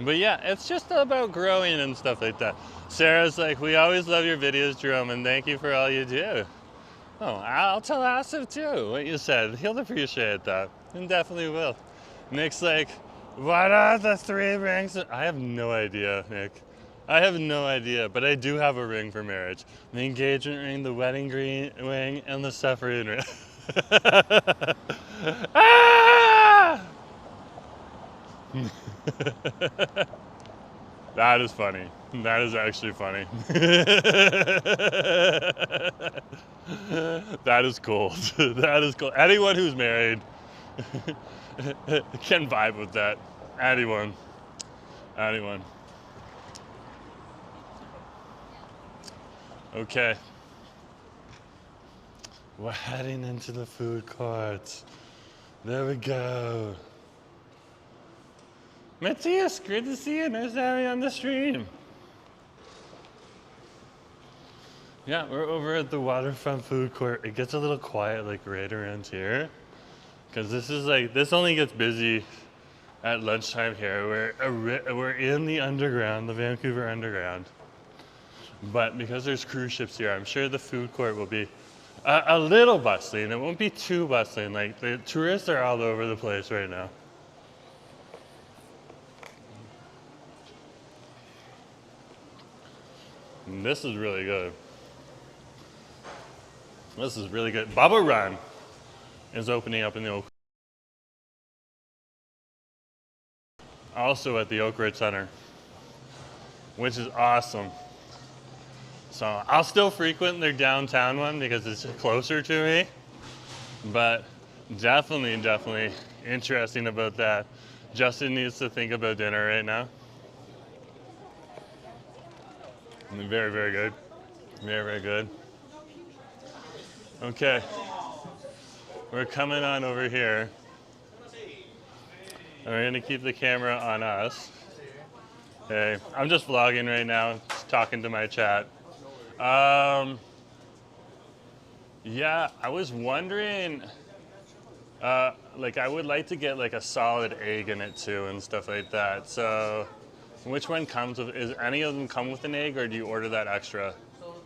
But yeah, it's just about growing and stuff like that. Sarah's like, we always love your videos, Jerome, and thank you for all you do. Oh, I'll tell Asif too what you said. He'll appreciate that, and definitely will. Nick's like, what are the 3 rings? I have no idea, Nick. I have no idea, but I do have a ring for marriage. The engagement ring, the wedding ring, and the suffering ring. Ah! That is funny. That is actually funny. That is cool. That is cool. Anyone who's married can vibe with that. Anyone. Okay. We're heading into the food court. There we go. Matthias, great to see you. Nice to have you on the stream. Yeah, we're over at the Waterfront food court. It gets a little quiet like right around here. Because this only gets busy at lunchtime here. We're in the underground, the Vancouver underground. But because there's cruise ships here, I'm sure the food court will be a little bustling. It won't be too bustling. Like the tourists are all over the place right now. And this is really good. This is really good. Boba Run is opening up in the also at the Waterfront Center, which is awesome. So I'll still frequent their downtown one because it's closer to me, but definitely interesting about that. Justin needs to think about dinner right now. Very, very good. Very, very good. Okay, we're coming on over here. And we're gonna keep the camera on us. Okay, I'm just vlogging right now, just talking to my chat. Yeah, I was wondering, like I would like to get like a solid egg in it too and stuff like that. So, which one comes with, is any of them come with an egg or do you order that extra?
So,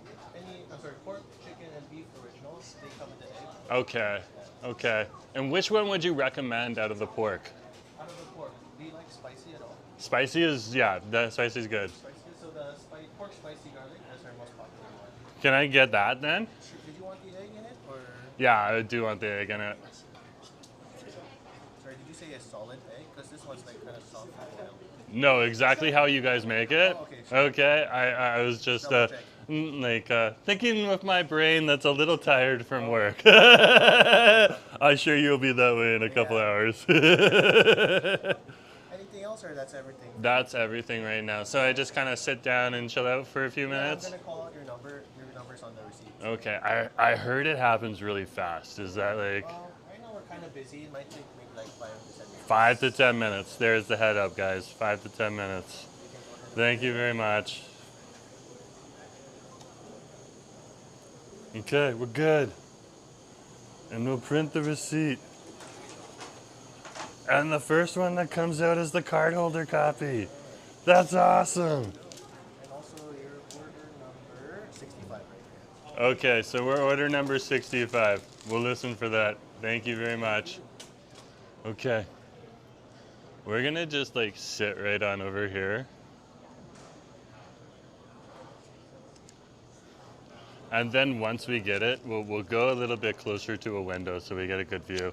pork, chicken, and beef originals, they come with the egg.
Okay, okay. And which one would you recommend out of the pork?
Out of the pork, do you like spicy at all?
Spicy is, yeah, the spicy is good.
Spicy, so the pork spicy garlic is our most popular one.
Can I get that then?
Did you want the egg in it, or?
Yeah, I do want the egg in it.
Sorry, did you say a solid egg? Because this one's like kind of soft and boiled.
No, exactly how you guys make it.
Oh, okay, sure.
Okay, I was just thinking with my brain that's a little tired from work. I'm sure you'll be that way in a couple hours.
Anything else, or that's everything?
That's everything right now. So I just kind of sit down and chill out for a few minutes?
I'm going to call out your number. Your number's on the receipt.
Okay, I heard it happens really fast. Is that like...
Right now we're kind of busy. It might take maybe like 5 to 10 minutes.
5 to 10 minutes. There's the head up, guys. 5 to 10 minutes. Thank you very much. Okay, we're good. And we'll print the receipt. And the first one that comes out is the cardholder copy. That's awesome.
And also your order number 65 right here.
Okay, so we're order number 65. We'll listen for that. Thank you very much. Okay. We're gonna just like sit right on over here. And then once we get it, we'll go a little bit closer to a window so we get a good view.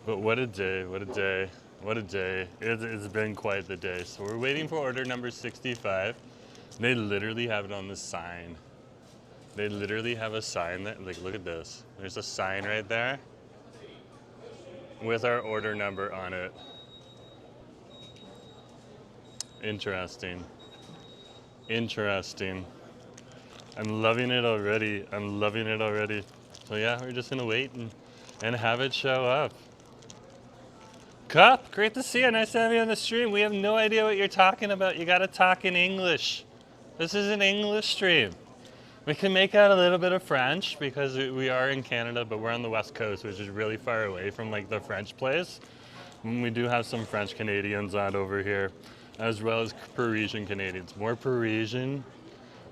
But what a day, what a day, what a day. It's been quite the day. So we're waiting for order number 65. They literally have it on the sign. They literally have a sign that, like, look at this. There's a sign right there with our order number on it. Interesting. Interesting. I'm loving it already. I'm loving it already. So yeah, we're just gonna wait and have it show up. Cup, great to see you. Nice to have you on the stream. We have no idea what you're talking about. You gotta talk in English. This is an English stream. We can make out a little bit of French because we are in Canada, but we're on the West Coast, which is really far away from like the French place. And we do have some French Canadians on over here, as well as Parisian Canadians. More Parisian,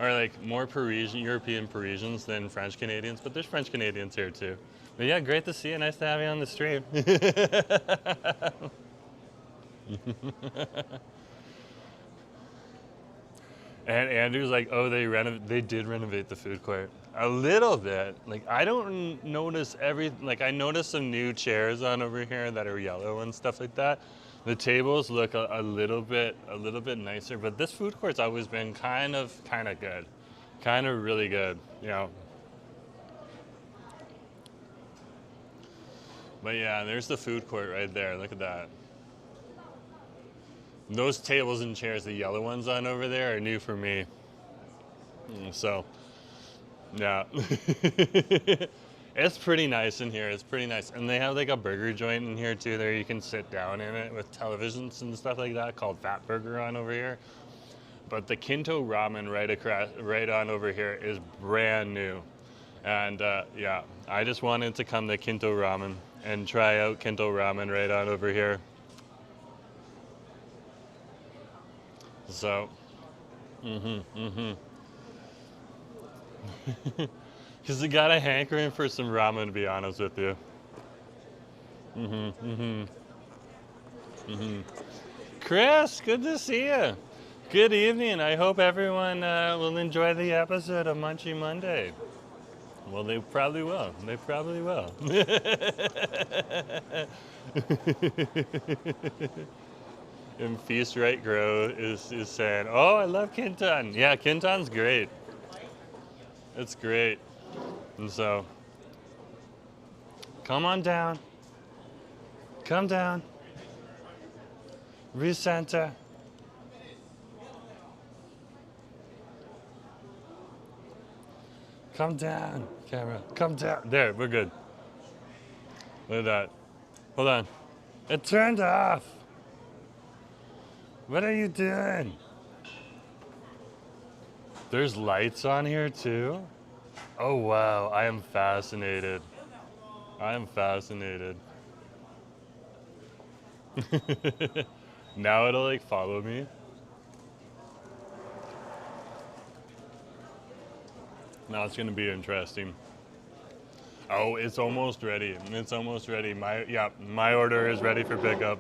or like more Parisian, European Parisians than French Canadians, but there's French Canadians here too. But yeah, great to see you. Nice to have you on the stream. And Andrew's like, oh, they did renovate the food court a little bit. Like I don't notice I noticed some new chairs on over here that are yellow and stuff like that. The tables look a little bit nicer, but this food court's always been kind of good, kind of really good, you know. But yeah, there's the food court right there. Look at that. Those tables and chairs, the yellow ones on over there, are new for me. So, yeah. It's pretty nice in here. It's pretty nice. And they have like a burger joint in here too. There you can sit down in it with televisions and stuff like that called Fat Burger on over here. But the Kinto Ramen right on over here is brand new. And yeah, I just wanted to come to Kinto Ramen and try out Kinto Ramen right on over here. So, because I got a hankering for some ramen, to be honest with you. Chris, good to see you. Good evening. I hope everyone will enjoy the episode of Munchie Monday. Well, they probably will. They probably will. And Feast Right Grow is saying, oh, I love Kinton. Yeah, Kinton's great. It's great. And so, come on down. Come down. Recenter. Come down, camera. Come down. There, we're good. Look at that. Hold on. It turned off. What are you doing? There's lights on here too? Oh wow, I am fascinated. I am fascinated. Now it'll like follow me. Now it's gonna be interesting. Oh, it's almost ready. It's almost ready. My order is ready for pickup.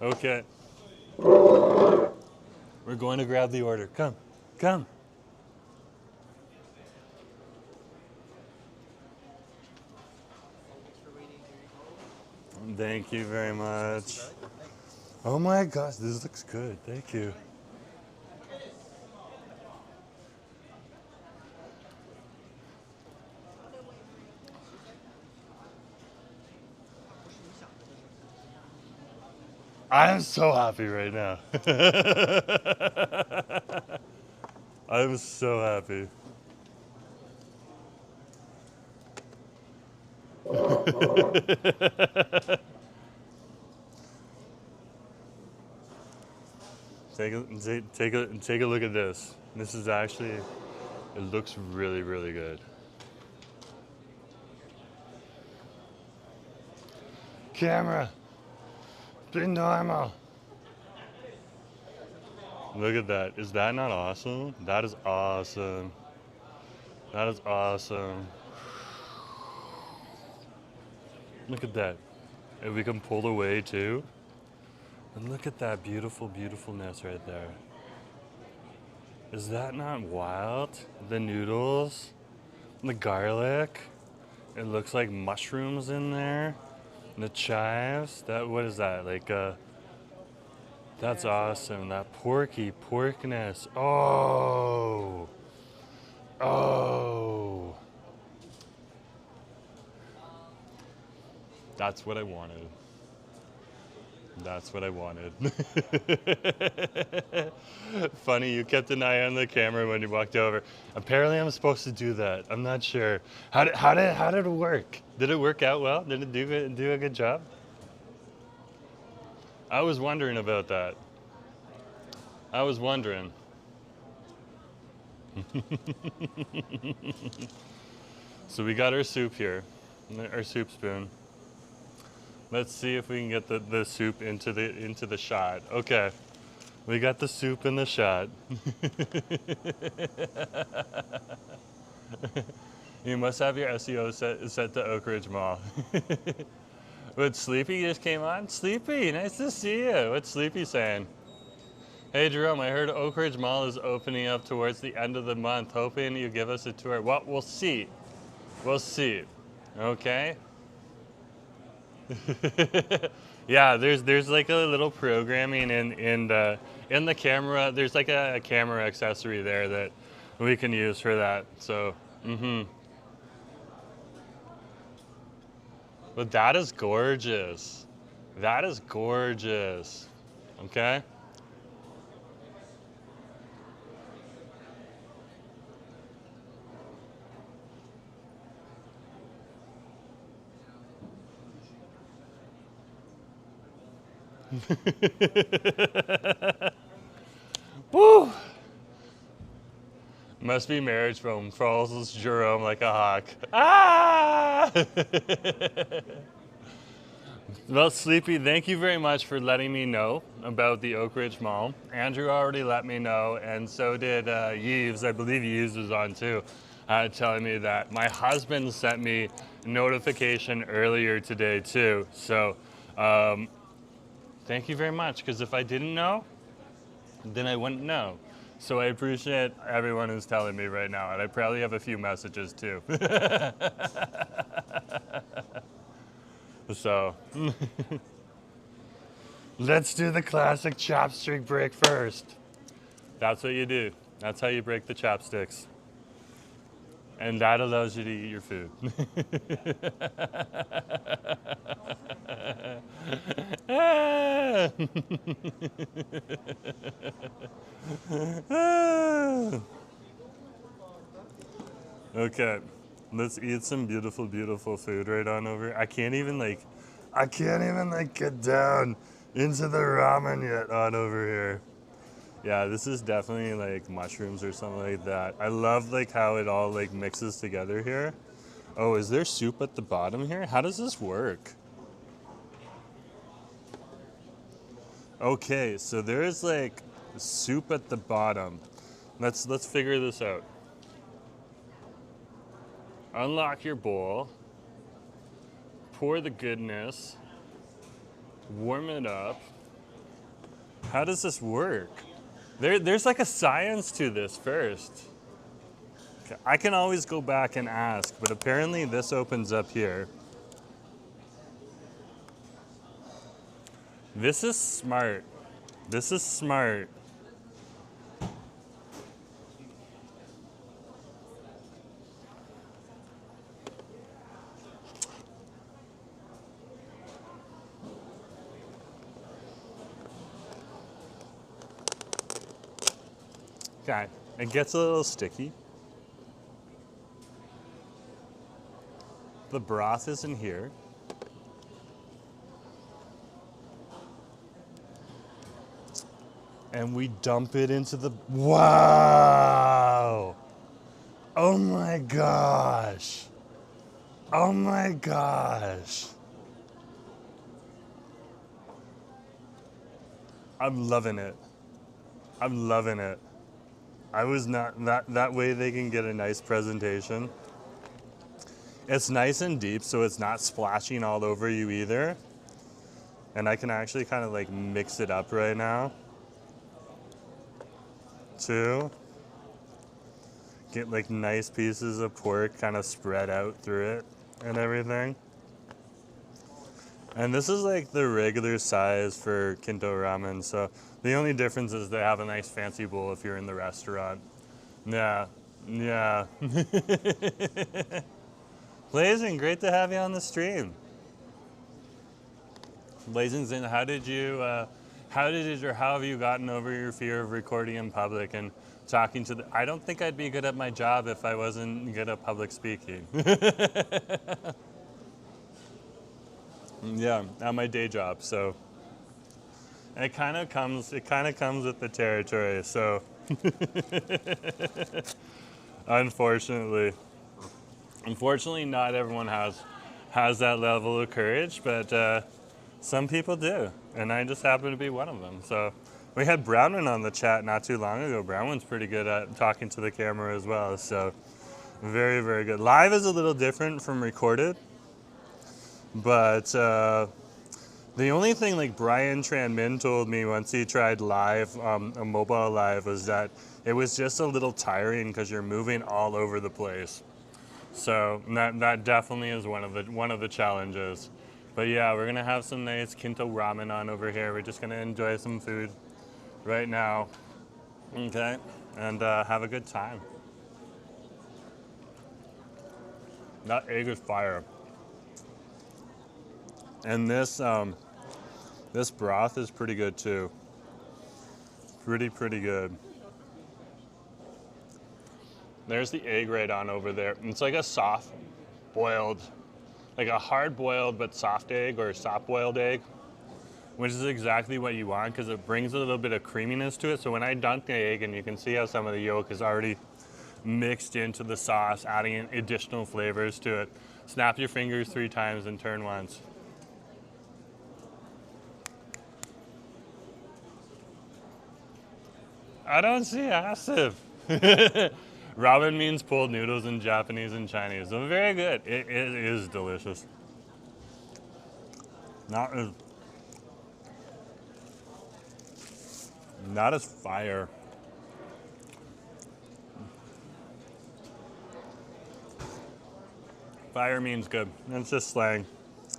Okay. We're going to grab the order. Come. Come. Thank you very much. Oh my gosh, this looks good. Thank you. I'm so happy right now. I'm so happy. Take a look at this. This is actually, it looks really, really good. Camera. Be normal. Look at that. Is that not awesome? That is awesome. That is awesome. Look at that. And we can pull away too. And look at that beautiful, beautifulness right there. Is that not wild? The noodles, the garlic. It looks like mushrooms in there. And the chives. That, what is that? Like that's awesome. That porkness. Oh. Oh. That's what I wanted. That's what I wanted. Funny, you kept an eye on the camera when you walked over. Apparently I'm supposed to do that. I'm not sure. How did it work? Did it work out well? Did it do a good job? I was wondering about that. I was wondering. So we got our soup here, our soup spoon. Let's see if we can get the soup into the shot. Okay, we got the soup in the shot. You must have your SEO set to Oak Ridge Mall. What, Sleepy just came on? Sleepy, nice to see you. What's Sleepy saying? Hey Jerome, I heard Oak Ridge Mall is opening up towards the end of the month. Hoping you give us a tour. Well, we'll see. We'll see. Okay. Yeah, there's like a little programming in the camera. There's like a camera accessory there that we can use for that. So, But that is gorgeous. That is gorgeous. Okay. Woo! Must be marriage foam. Falls Jerome like a hawk. Ah! Well, Sleepy, thank you very much for letting me know about the Oak Ridge Mall. Andrew already let me know, and so did Yves. I believe Yves was on too, telling me that. My husband sent me notification earlier today too. So thank you very much, because if I didn't know, then I wouldn't know. So I appreciate everyone who's telling me right now, and I probably have a few messages too. So, let's do the classic chopstick break first. That's what you do. That's how you break the chopsticks. And that allows you to eat your food. Okay, let's eat some beautiful, beautiful food right on over. I can't even get down into the ramen yet on over here. Yeah, this is definitely like mushrooms or something like that. I love like how it all like mixes together here. Oh, is there soup at the bottom here? How does this work? Okay, so there's like soup at the bottom. Let's figure this out. Unlock your bowl. Pour the goodness. Warm it up. How does this work? There's like a science to this first. Okay, I can always go back and ask, but apparently this opens up here. This is smart. This is smart. Okay, it gets a little sticky. The broth is in here. And we dump it into the, wow! Oh my gosh! Oh my gosh! I'm loving it. I'm loving it. I was not, that way they can get a nice presentation. It's nice and deep, so it's not splashing all over you either. And I can actually kind of like mix it up right now. Too. Get like nice pieces of pork kind of spread out through it and everything. And this is like the regular size for Kinto ramen, so the only difference is they have a nice fancy bowl if you're in the restaurant. Yeah, yeah. Blazing, great to have you on the stream. Blazing's in, how have you gotten over your fear of recording in public and talking to the, I don't think I'd be good at my job if I wasn't good at public speaking. Yeah, at my day job, so it kind of comes with the territory, so unfortunately not everyone has that level of courage, but some people do, and I just happen to be one of them. So we had Brownman on the chat not too long ago. Brownman's pretty good at talking to the camera as well, so very, very good. Live is a little different from recorded. But the only thing like Brian Tran Min told me once he tried live, a mobile live, was that it was just a little tiring because you're moving all over the place. So that definitely is one of the challenges. But yeah, we're gonna have some nice Kinto ramen on over here. We're just gonna enjoy some food right now, okay, and have a good time. That egg is fire. And this broth is pretty good too. Pretty good. There's the egg right on over there. It's like a soft boiled, like a hard boiled but soft egg or soft boiled egg. which is exactly what you want because it brings a little bit of creaminess to it. So when I dunk the egg, and you can see how some of the yolk is already mixed into the sauce, adding in additional flavors to it. Snap your fingers 3 times and turn once. I don't see acid. Ramen means pulled noodles in Japanese and Chinese. So very good. It is delicious. Not as fire. Fire means good. It's just slang.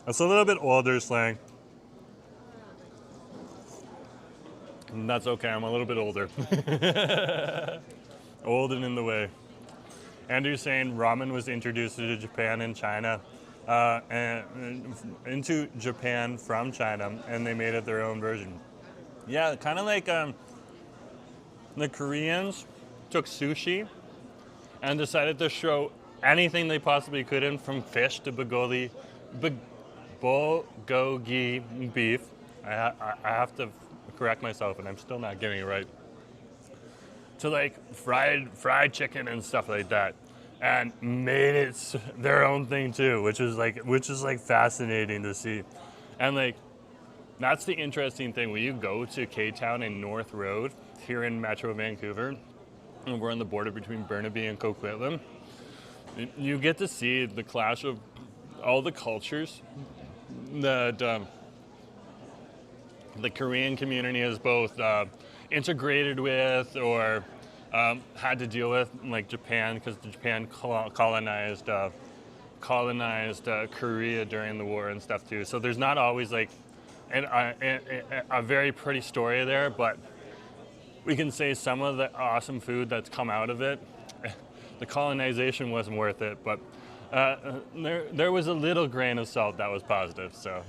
It's a little bit older slang. And that's okay, I'm a little bit older. Old and in the way. Andrew's saying ramen was introduced to Japan and China, and into Japan from China, and they made it their own version. Yeah, kind of like the Koreans took sushi and decided to show anything they possibly could in, from fish to bulgogi beef. I have to correct myself, and I'm still not getting it right. To like fried chicken and stuff like that, and made it their own thing too, which is like fascinating to see. And like that's the interesting thing. When you go to K-Town and North Road here in Metro Vancouver, and we're on the border between Burnaby and Coquitlam, you get to see the clash of all the cultures that the Korean community is both integrated with or had to deal with, like Japan, because Japan colonized Korea during the war and stuff too. So there's not always like a very pretty story there, but we can say some of the awesome food that's come out of it, the colonization wasn't worth it, but there was a little grain of salt that was positive, so.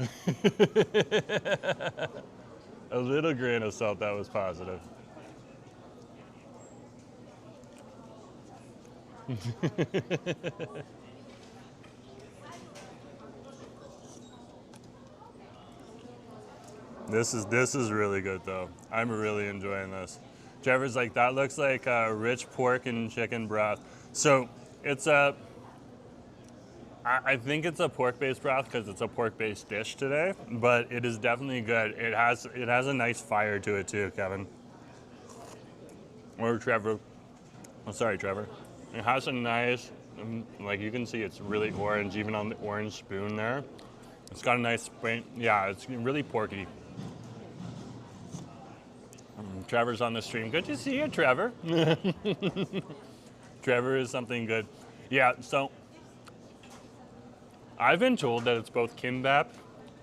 A little grain of salt that was positive. This is really good though. I'm really enjoying this. Trevor's like, that looks like rich pork and chicken broth. So it's I think it's a pork-based broth because it's a pork-based dish today, but it is definitely good. It has a nice fire to it too, Kevin. Or Trevor. Oh, sorry, Trevor. It has a nice, like you can see it's really orange, even on the orange spoon there. It's got a nice spring. Yeah, it's really porky. Trevor's on the stream. Good to see you, Trevor. Trevor is something good. Yeah, so I've been told that it's both kimbap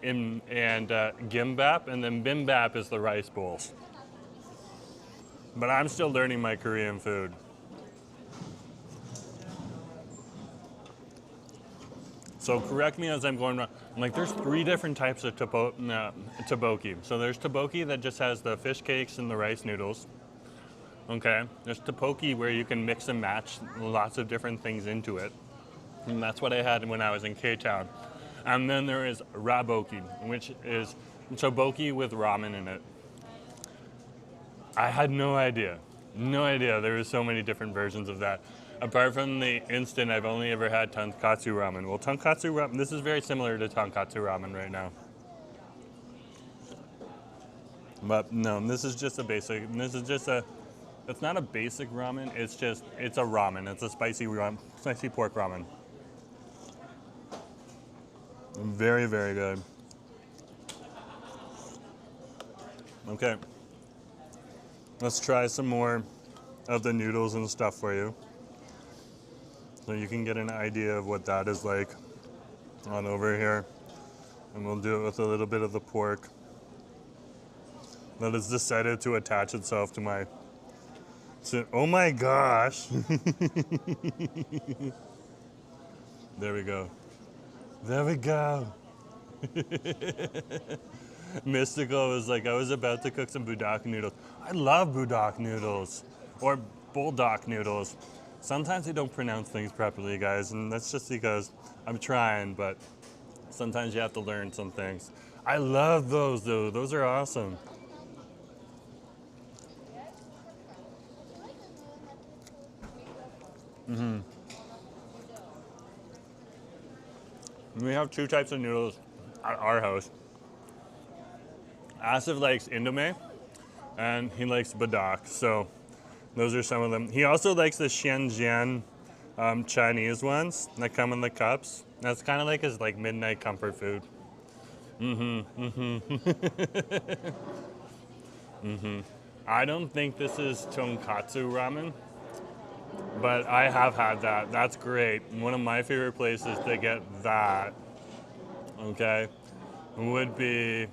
and gimbap, and then bimbap is the rice bowls. But I'm still learning my Korean food. So correct me as I'm going wrong. Like there's 3 different types of tteokbokki. So there's tteokbokki that just has the fish cakes and the rice noodles. Okay. There's tteokbokki where you can mix and match lots of different things into it. And that's what I had when I was in K-Town. And then there is rabokki, which is tteokbokki with ramen in it. I had no idea. No idea there were so many different versions of that. Apart from the instant, I've only ever had tonkatsu ramen. Well, tonkatsu ramen, this is very similar to tonkatsu ramen right now. But no, this is just a basic, it's not a basic ramen, it's a ramen. It's a spicy pork ramen. Very, very good. Okay. Let's try some more of the noodles and stuff for you, so you can get an idea of what that is like on over here. And we'll do it with a little bit of the pork that has decided to attach itself to my, oh my gosh. There we go. There we go. Mystical was like, I was about to cook some budak noodles. I love budak noodles, or buldak noodles. Sometimes I don't pronounce things properly, guys, and that's just because I'm trying, but sometimes you have to learn some things. I love those though. Those are awesome. We have two types of noodles at our house. Asif likes Indomie, and he likes Badak. So those are some of them. He also likes the Shenzhen Chinese ones that come in the cups. That's kind of like his like midnight comfort food. I don't think this is tonkatsu ramen, but I have had that. That's great. One of my favorite places to get that, okay, would be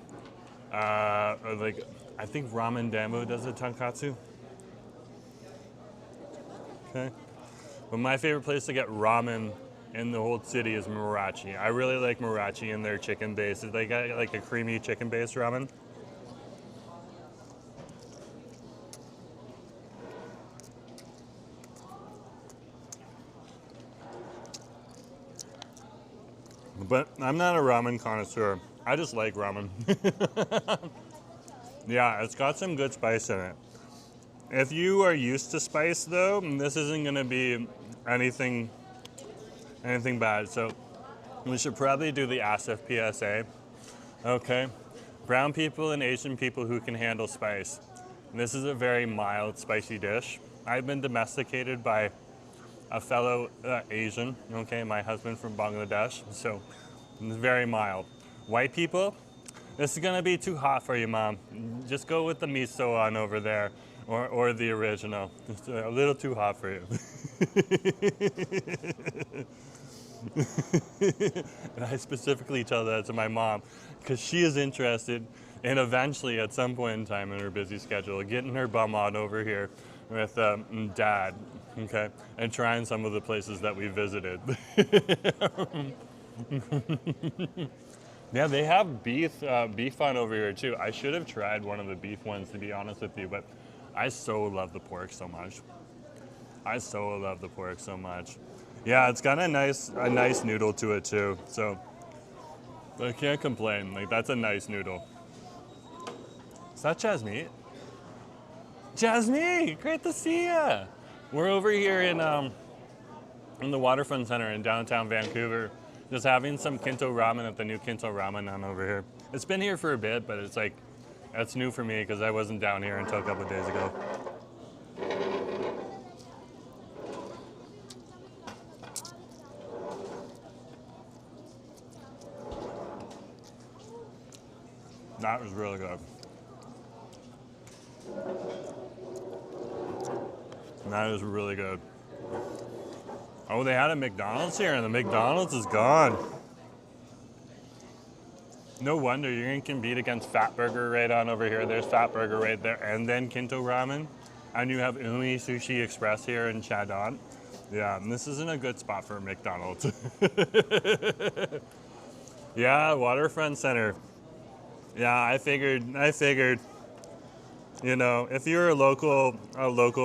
like, I think Ramen Dambo does a tonkatsu. Okay. But my favorite place to get ramen in the whole city is Marachi. I really like Marachi and their chicken base. They got like a creamy chicken based ramen. But I'm not a ramen connoisseur. I just like ramen. Yeah, it's got some good spice in it. If you are used to spice though, this isn't gonna be anything bad. So we should probably do the Asif PSA. Okay. Brown people and Asian people who can handle spice. This is a very mild, spicy dish. I've been domesticated by a fellow Asian, okay, my husband from Bangladesh, so it's very mild. White people, this is gonna be too hot for you, Mom. Just go with the miso on over there, or the original. It's a little too hot for you. And I specifically tell that to my mom, because she is interested in eventually, at some point in time in her busy schedule, getting her bum on over here with Dad, okay, and trying some of the places that we visited. Yeah, they have beef on over here too. I should have tried one of the beef ones, to be honest with you, but I so love the pork so much. Yeah, it's got a nice noodle to it too, so I can't complain. Like, that's a nice noodle. Is that Jasmine? Jasmine, great to see ya. We're over here in the Waterfront Center in downtown Vancouver, just having some Kinto ramen at the new Kinto Ramen on over here. It's been here for a bit, but it's like, that's new for me because I wasn't down here until a couple of days ago. That was really good. That is really good. Oh, they had a McDonald's here, and the McDonald's is gone. No wonder you're going to compete against Fat Burger right on over here. There's Fat Burger right there, and then Kinto Ramen. And you have Umi Sushi Express here in Chadon. Yeah, and this isn't a good spot for McDonald's. Yeah, Waterfront Center. Yeah, I figured, you know, if you're a local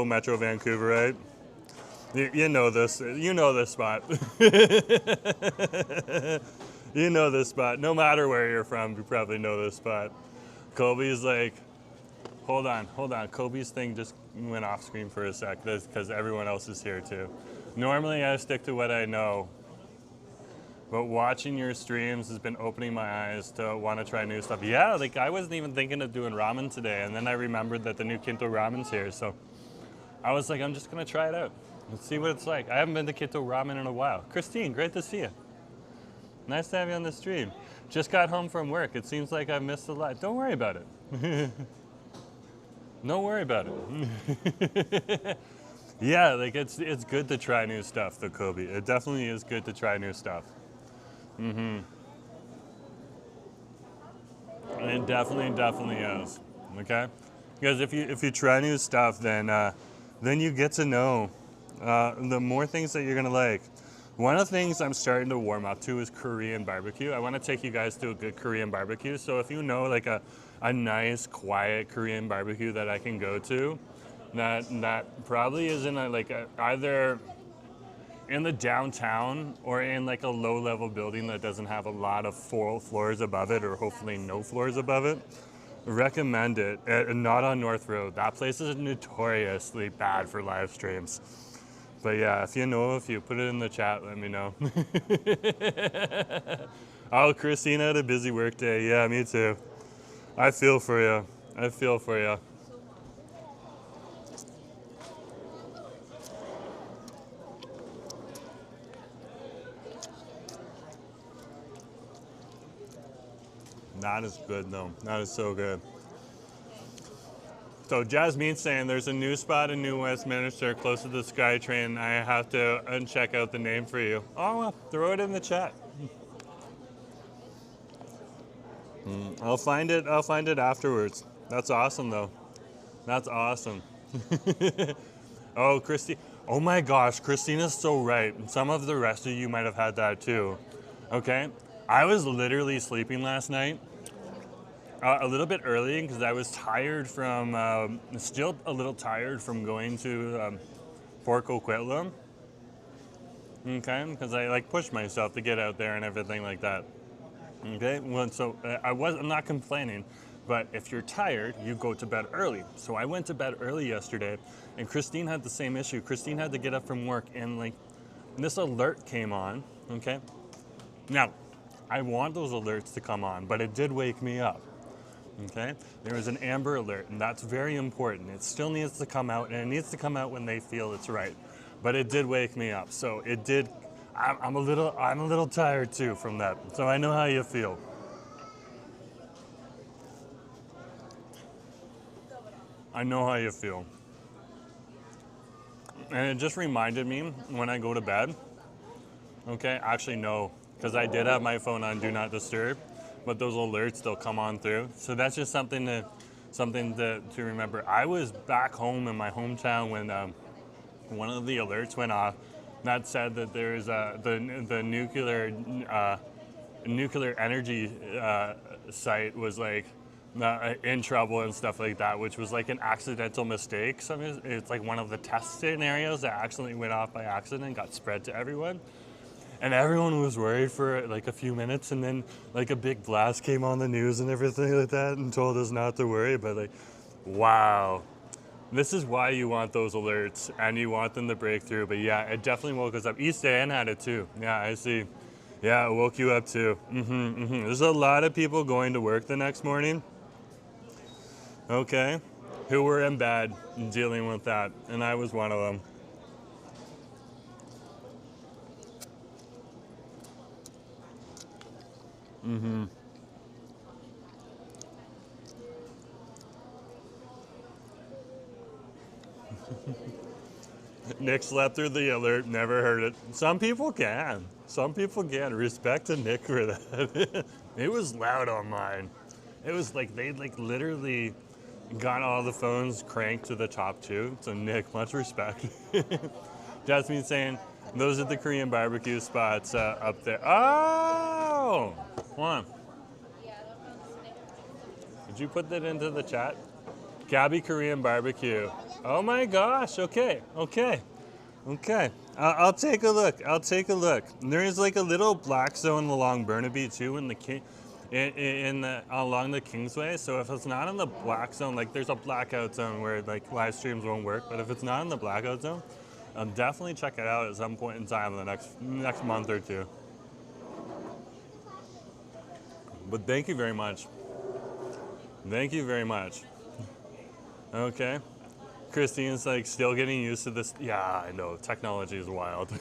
Metro Vancouverite, you know this spot. You know this spot. No matter where you're from, you probably know this spot. Kobe's like, hold on. Kobe's thing just went off screen for a sec because everyone else is here too. Normally I stick to what I know, but watching your streams has been opening my eyes to want to try new stuff. Yeah, like I wasn't even thinking of doing ramen today, and then I remembered that the new Kinto Ramen's here, so I was like, I'm just gonna try it out. Let's see what it's like. I haven't been to Kinto Ramen in a while. Christine, great to see you. Nice to have you on the stream. Just got home from work. It seems like I've missed a lot. Don't worry about it. Don't worry about it. Yeah, like it's good to try new stuff, though, Kobe. It definitely is good to try new stuff. It definitely is. Okay, because if you try new stuff, then you get to know the more things that you're gonna like. One of the things I'm starting to warm up to is Korean barbecue. I want to take you guys to a good Korean barbecue. So if you know like a nice, quiet Korean barbecue that I can go to, that probably isn't either in the downtown or in like a low-level building that doesn't have a lot of floors above it, or hopefully no floors above it, recommend it. Not on North Road. That place is notoriously bad for live streams. But yeah, if you know, if you put it in the chat, let me know. Oh, Christina had a busy work day. Yeah, me too. I feel for you. I feel for you. That is good though. That is so good. So Jasmine's saying there's a new spot in New Westminster close to the SkyTrain. I have to check out the name for you. Oh, well, throw it in the chat. I'll find it afterwards. That's awesome though. That's awesome. Oh, Christy. Oh my gosh, Christina's so right. Some of the rest of you might have had that too. Okay? I was literally sleeping last night a little bit early because I was tired from, still a little tired from going to Port Coquitlam. Okay? Because I like pushed myself to get out there and everything like that. Okay? Well, so I'm not complaining. But if you're tired, you go to bed early. So I went to bed early yesterday, and Christine had the same issue. Christine had to get up from work, and like this alert came on. Okay, now I want those alerts to come on, but it did wake me up. Okay, there was an Amber Alert, and that's very important. It still needs to come out, and it needs to come out when they feel it's right. But it did wake me up, so it did. I'm a little tired too from that. So I know how you feel. I know how you feel. And it just reminded me when I go to bed, okay, actually no, because I did have my phone on Do Not Disturb, but those alerts still come on through. So that's just something to remember. I was back home in my hometown when one of the alerts went off that said that there's the nuclear energy site was like, in trouble and stuff like that, which was like an accidental mistake. It's like one of the test scenarios that accidentally went off by accident and got spread to everyone. And everyone was worried for like a few minutes, and then like a big blast came on the news and everything like that and told us not to worry. But like, wow. This is why you want those alerts and you want them to break through. But yeah, it definitely woke us up. East Ann had it too. Yeah, I see. Yeah, it woke you up too. There's a lot of people going to work the next morning. Okay, who were in bed dealing with that, and I was one of them. Nick slept through the alert, never heard it. Some people can. Some people can. Respect to Nick for that. It was loud on mine. It was like they like literally got all the phones cranked to the top too. So Nick, much respect. Jasmine saying, those are the Korean barbecue spots up there. Oh! Hold on. Did you put that into the chat? Gabby Korean barbecue. Oh my gosh, okay. I'll take a look. There is like a little black zone along Burnaby too in the along the Kingsway. So if it's not in the black zone, like there's a blackout zone where like live streams won't work. But if it's not in the blackout zone, I'll definitely check it out at some point in time in the next month or two. But thank you very much. Okay. Christine's like still getting used to this. Yeah, I know. Technology is wild.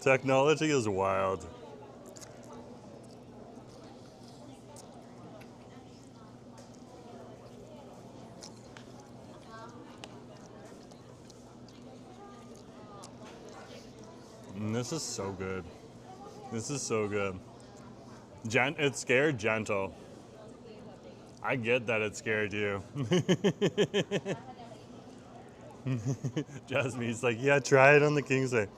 Technology is wild. And this is so good. It scared Gentle. I get that it scared you. Jasmine's like, yeah, try it on the Kingsway.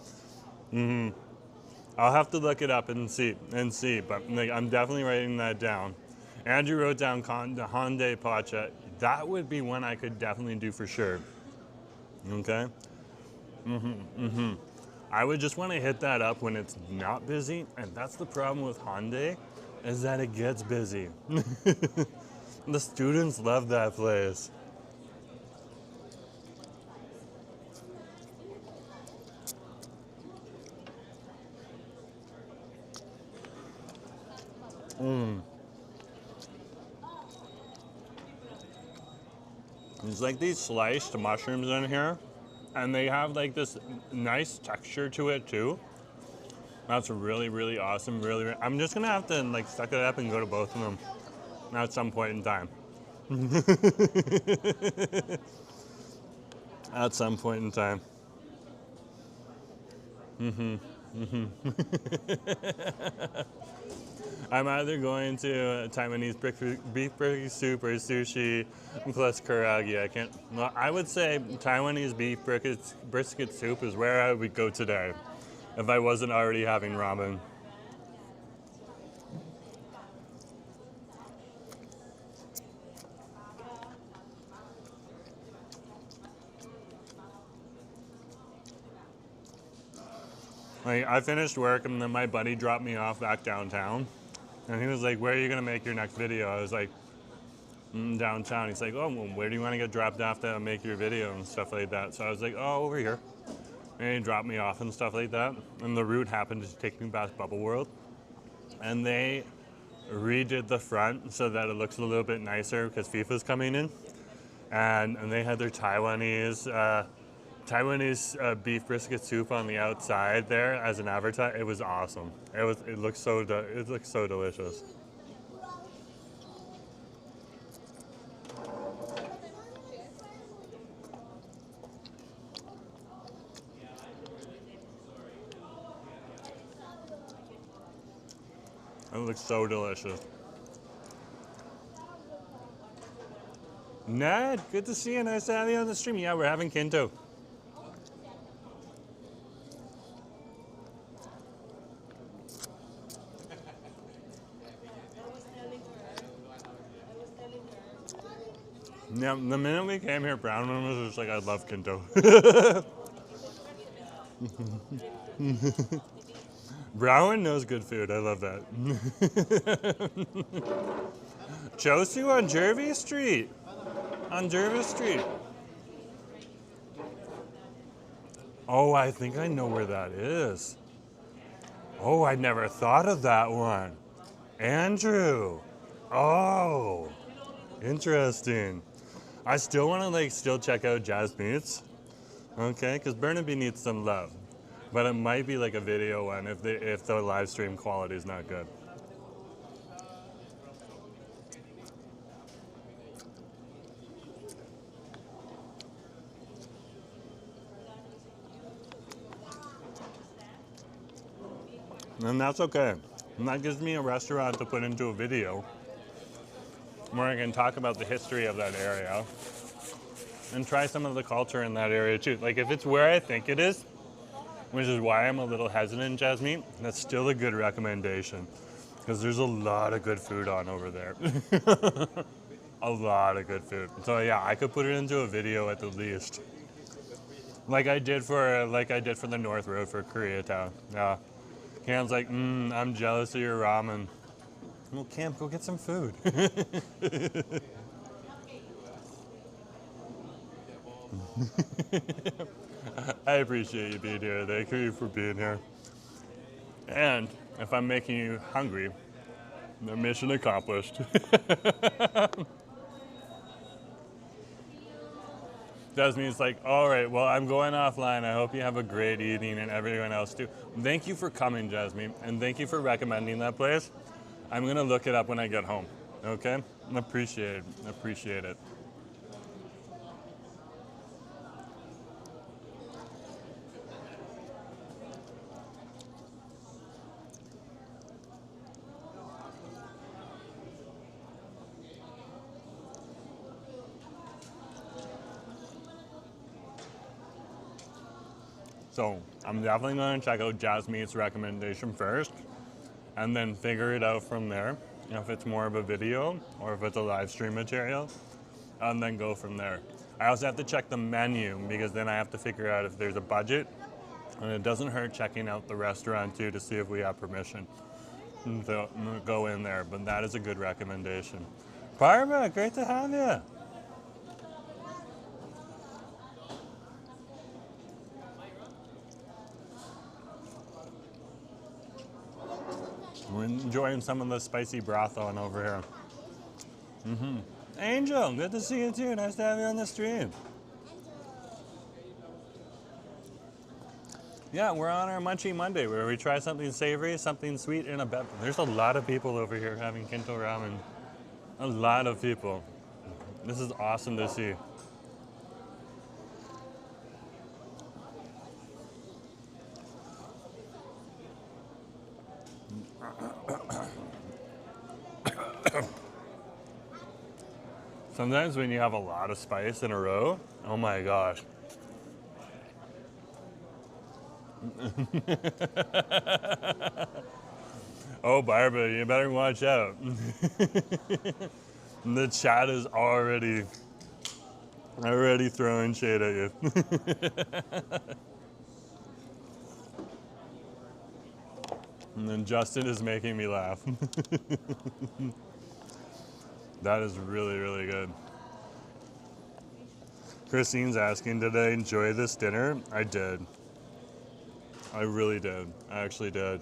I'll have to look it up and see. But like, I'm definitely writing that down. Andrew wrote down Hyundai Pacha. That would be one I could definitely do for sure. Okay. I would just want to hit that up when it's not busy, and that's the problem with Hyundai, is that it gets busy. The students love that place. There's like these sliced mushrooms in here, and they have like this nice texture to it too. That's really, really awesome. I'm just gonna have to like suck it up and go to both of them at some point in time. At some point in time. I'm either going to Taiwanese beef brisket soup or sushi plus karaage. I can't. Well, I would say Taiwanese beef brisket soup is where I would go today if I wasn't already having ramen. Like, I finished work and then my buddy dropped me off back downtown. And he was like, where are you going to make your next video? I was like, downtown. He's like, oh, well, where do you want to get dropped off to make your video and stuff like that? So I was like, oh, over here. And he dropped me off and stuff like that. And the route happened to take me past Bubble World. And they redid the front so that it looks a little bit nicer because FIFA's coming in. And they had their Taiwanese beef brisket soup on the outside there as an advertise. It was awesome. It looked so delicious. It looks so delicious. Ned, good to see you. Nice to have you on the stream. Yeah, we're having Kinto. Yeah, the minute we came here, Brownman was just like, I love Kinto. Brownman knows good food. I love that. Chosu on Jervis Street. On Jervis Street. Oh, I think I know where that is. Oh, I never thought of that one. Andrew. Oh, interesting. I still want to still check out Jazz Meats, okay? Because Burnaby needs some love, but it might be like a video one if the live stream quality is not good. And that's okay. And that gives me a restaurant to put into a video where I can talk about the history of that area and try some of the culture in that area too. Like if it's where I think it is, which is why I'm a little hesitant, Jasmine, that's still a good recommendation because there's a lot of good food on over there. A lot of good food. So yeah, I could put it into a video at the least. Like I did for the North Road for Koreatown. Yeah. Cam's like, I'm jealous of your ramen. Well, Cam, go get some food. I appreciate you being here. Thank you for being here. And if I'm making you hungry, the mission accomplished. Jasmine's like, all right, well, I'm going offline. I hope you have a great evening and everyone else too. Thank you for coming, Jasmine, and thank you for recommending that place. I'm going to look it up when I get home, okay? Appreciate it. So I'm definitely going to check out Jasmine's recommendation first and then figure it out from there, if it's more of a video or if it's a live stream material, and then go from there. I also have to check the menu because then I have to figure out if there's a budget. And it doesn't hurt checking out the restaurant too to see if we have permission to go in there. But that is a good recommendation. Barbara, great to have you. We're enjoying some of the spicy broth on over here. Angel, good to see you too. Nice to have you on the stream. Yeah, we're on our Munchie Monday where we try something savory, something sweet, and a beverage. There's a lot of people over here having Kinto ramen. A lot of people. This is awesome to see. Sometimes when you have a lot of spice in a row, oh my gosh. Oh, Barbara, you better watch out. The chat is already throwing shade at you. And then Justin is making me laugh. That is really, really good. Christine's asking, did I enjoy this dinner? I did. I really did. I actually did.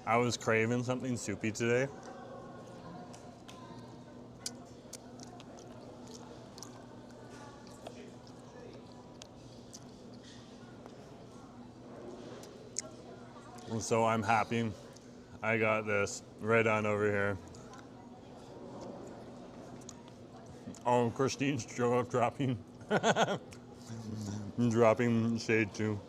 I was craving something soupy today. And so I'm happy I got this right on over here. Oh, Christine's dropping dropping shade too.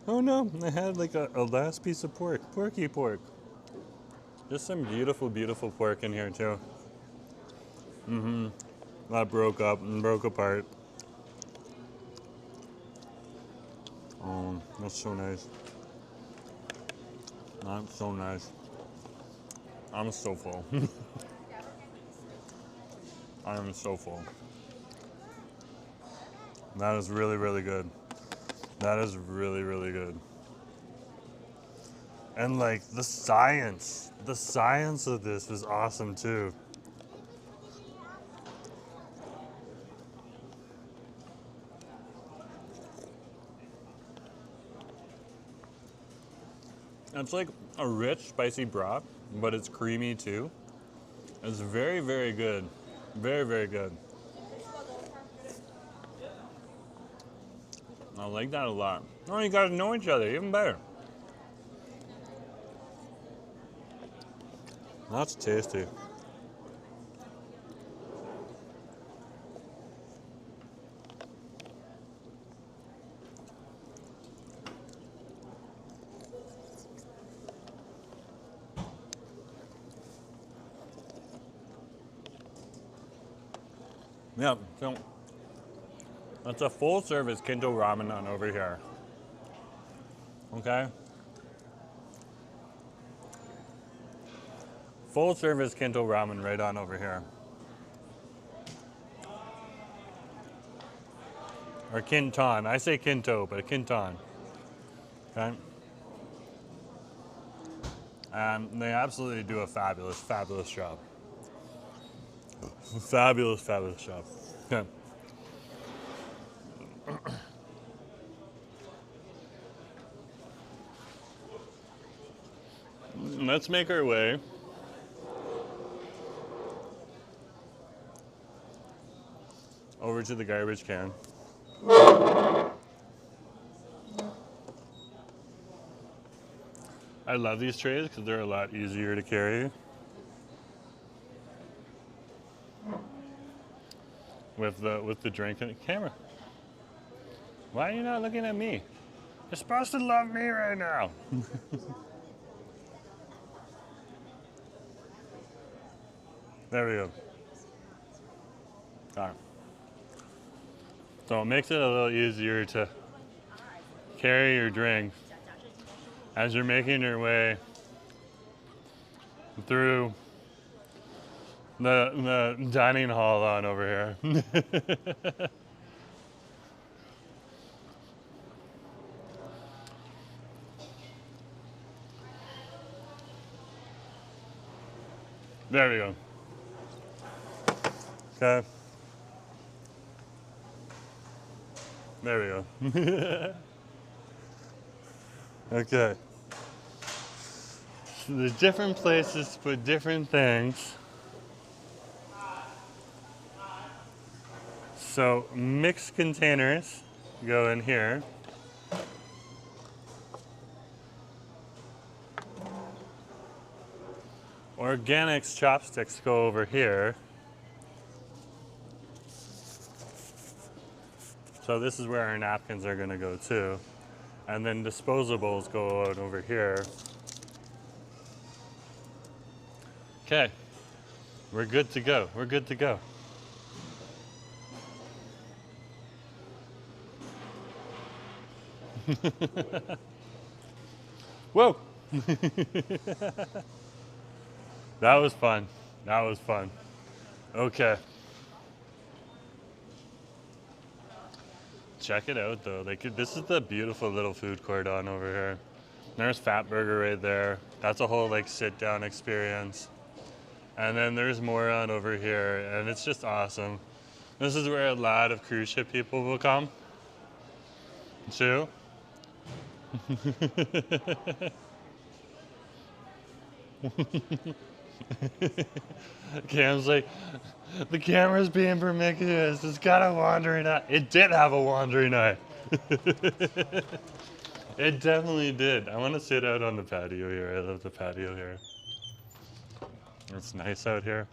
Oh no, I had like a last piece of pork, porky pork. Just some beautiful, beautiful pork in here too. That broke up and broke apart. Oh, that's so nice. That's so nice. I'm so full. I am so full. That is really, really good. That is really, really good. And like the science of this was awesome too. It's like a rich, spicy broth, but it's creamy too. It's very, very good. Very, very good. I like that a lot. Oh, you guys know each other, even better. That's tasty. Yeah, so that's a full service Kinto ramen on over here. Okay? Full service Kinto ramen right on over here. Or Kinton. I say Kinto, but a Kinton. Okay? And they absolutely do a fabulous, fabulous job. Fabulous, fabulous job. Okay. Let's make our way over to the garbage can. I love these trays because they're a lot easier to carry. With the drink in the camera. Why are you not looking at me? You're supposed to love me right now. There we go. All right. So it makes it a little easier to carry your drink as you're making your way through the dining hall on over here. There we go. Okay. There we go. Okay. So there's different places to put different things. So mixed containers go in here. Organics chopsticks go over here. So this is where our napkins are gonna go too. And then disposables go out over here. Okay, we're good to go. We're good to go. Whoa! That was fun. That was fun. Okay. Check it out though. Like this is the beautiful little food court on over here. There's Fat Burger right there. That's a whole like sit down experience. And then there's more on over here, and it's just awesome. This is where a lot of cruise ship people will come too. Cam's like, the camera's being promiscuous. It's got a wandering eye. It did have a wandering eye. It definitely did. I want to sit out on the patio here. I love the patio here. It's nice out here.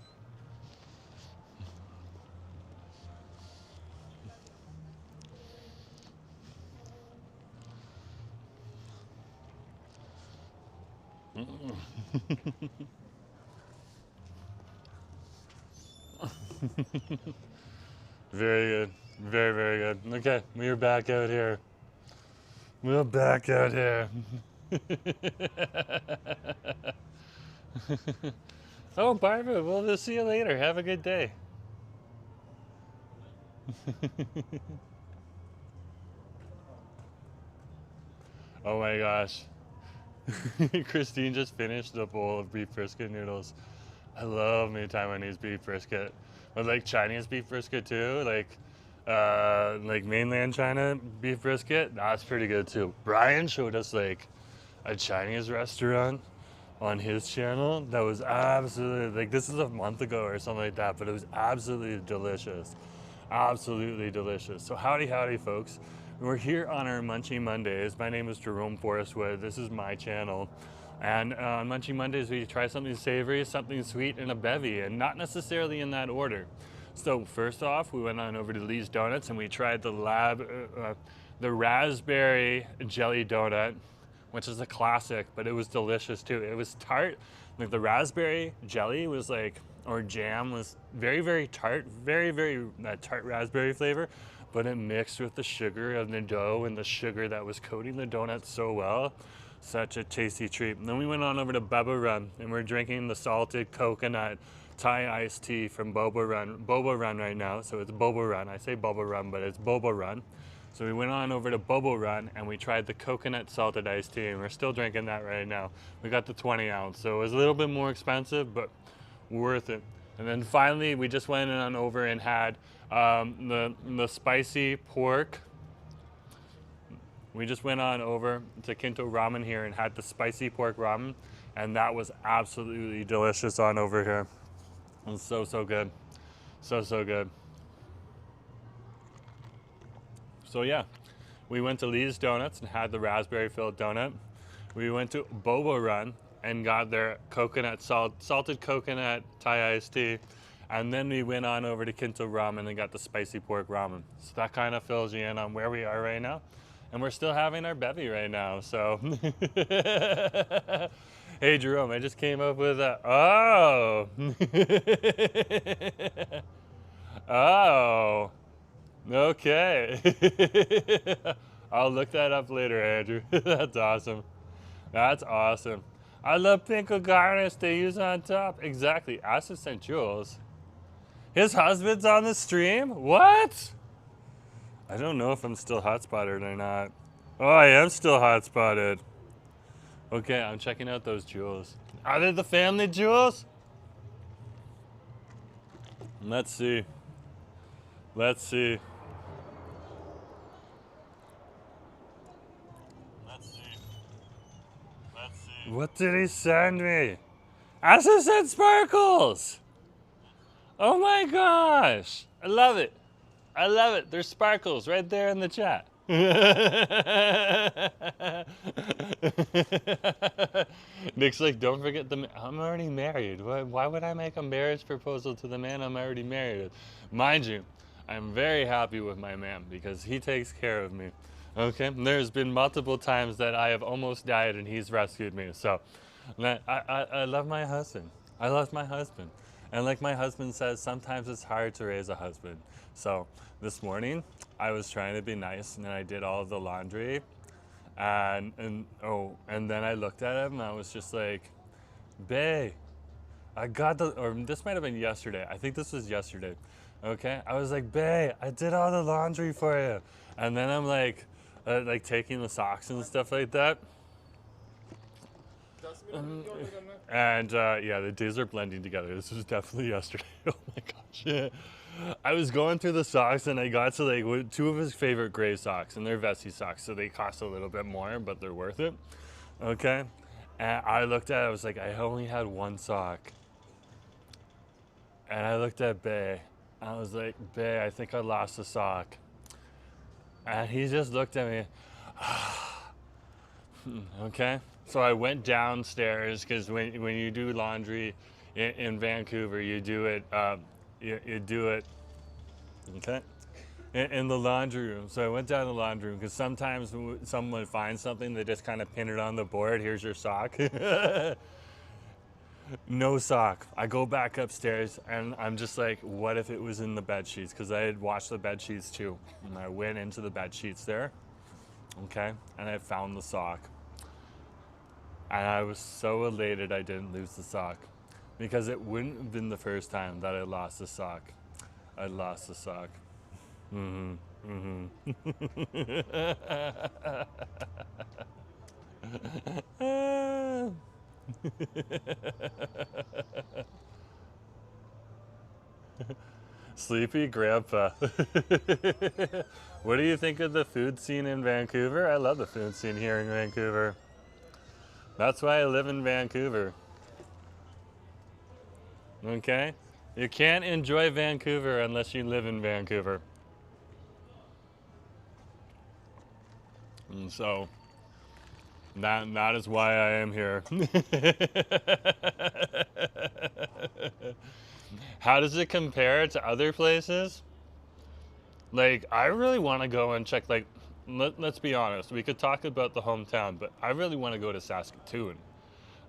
Very good. Very, very good. Okay, we're back out here. We're back out here. Oh, Barbara, we'll see you later. Have a good day. Oh my gosh. Christine just finished a bowl of beef brisket noodles. I love me Taiwanese beef brisket. But like Chinese beef brisket too, like mainland China beef brisket, that's pretty good too. Brian showed us like a Chinese restaurant on his channel that was absolutely, like this is a month ago or something like that, but it was absolutely delicious. Absolutely delicious. So howdy folks. We're here on our Munchie Mondays. My name is Jerome Forestwood. This is my channel. And on Munchie Mondays, we try something savory, something sweet, and a bevy, and not necessarily in that order. So first off, we went on over to Lee's Donuts and we tried the raspberry jelly donut, which is a classic, but it was delicious too. It was tart. Like the raspberry jelly was like, or jam was very, very tart, very tart raspberry flavor, but it mixed with the sugar of the dough and the sugar that was coating the donut so well. Such a tasty treat. And then we went on over to Boba Run and we're drinking the salted coconut Thai iced tea from Boba Run right now. So it's Boba Run. I say Boba Run, but it's Boba Run. So we went on over to Boba Run and we tried the coconut salted iced tea, and we're still drinking that right now. We got the 20 ounce, so it was a little bit more expensive, but worth it. And then finally, we just went on over and had the spicy pork. We just went on over to Kinto Ramen here and had the spicy pork ramen, and that was absolutely delicious on over here. It was so good. So good. So yeah, we went to Lee's Donuts and had the raspberry filled donut. We went to Boba Run and got their salted coconut Thai iced tea. And then we went on over to Kinto Ramen and got the spicy pork ramen. So that kind of fills you in on where we are right now. And we're still having our bevy right now, so. Hey Jerome, I just came up with a, oh. Oh. Okay. I'll look that up later, Andrew. That's awesome. That's awesome. I love pickle garnish they use on top. Exactly. Ask St. Jules. His husband's on the stream? What? I don't know if I'm still hotspotted or not. Oh, I am still hotspotted. Okay, I'm checking out those jewels. Are they the family jewels? Let's see. Let's see. Let's see. Let's see. What did he send me? Asa said sparkles! Oh my gosh! I love it. I love it. There's sparkles right there in the chat. Nick's like, don't forget I'm already married. Why would I make a marriage proposal to the man I'm already married with? Mind you, I'm very happy with my man because he takes care of me. Okay, there's been multiple times that I have almost died and he's rescued me. So I love my husband. I love my husband. And like my husband says, sometimes it's hard to raise a husband. So this morning, I was trying to be nice and I did all of the laundry. And then I looked at him and I was just like, babe, I got or this might have been yesterday. I think this was yesterday. Okay, I was like, babe, I did all the laundry for you. And then I'm like taking the socks and stuff like that. And yeah, the days are blending together. This was definitely yesterday. Oh my gosh. I was going through the socks and I got to like two of his favorite gray socks, and they're Vessi socks, so they cost a little bit more, but they're worth it. Okay. And I looked at it, I was like, I only had one sock. And I looked at Bay. I was like, Bay, I think I lost a sock. And he just looked at me. Okay. So I went downstairs because when you do laundry in Vancouver, you do it, you do it, okay, in the laundry room. So I went down to the laundry room because sometimes when someone finds something, they just kind of pin it on the board. Here's your sock. No sock. I go back upstairs and I'm just like, what if it was in the bed sheets? Because I had washed the bed sheets too. And I went into the bed sheets there, okay, and I found the sock. And I was so elated I didn't lose the sock, because it wouldn't have been the first time that I lost a sock. I lost the sock. Sleepy grandpa. What do you think of the food scene in Vancouver? I love the food scene here in Vancouver. That's why I live in Vancouver. Okay? You can't enjoy Vancouver unless you live in Vancouver. And so, that is why I am here. How does it compare to other places? Like, I really want to go and check, like, let's be honest. We could talk about the hometown, but I really want to go to Saskatoon.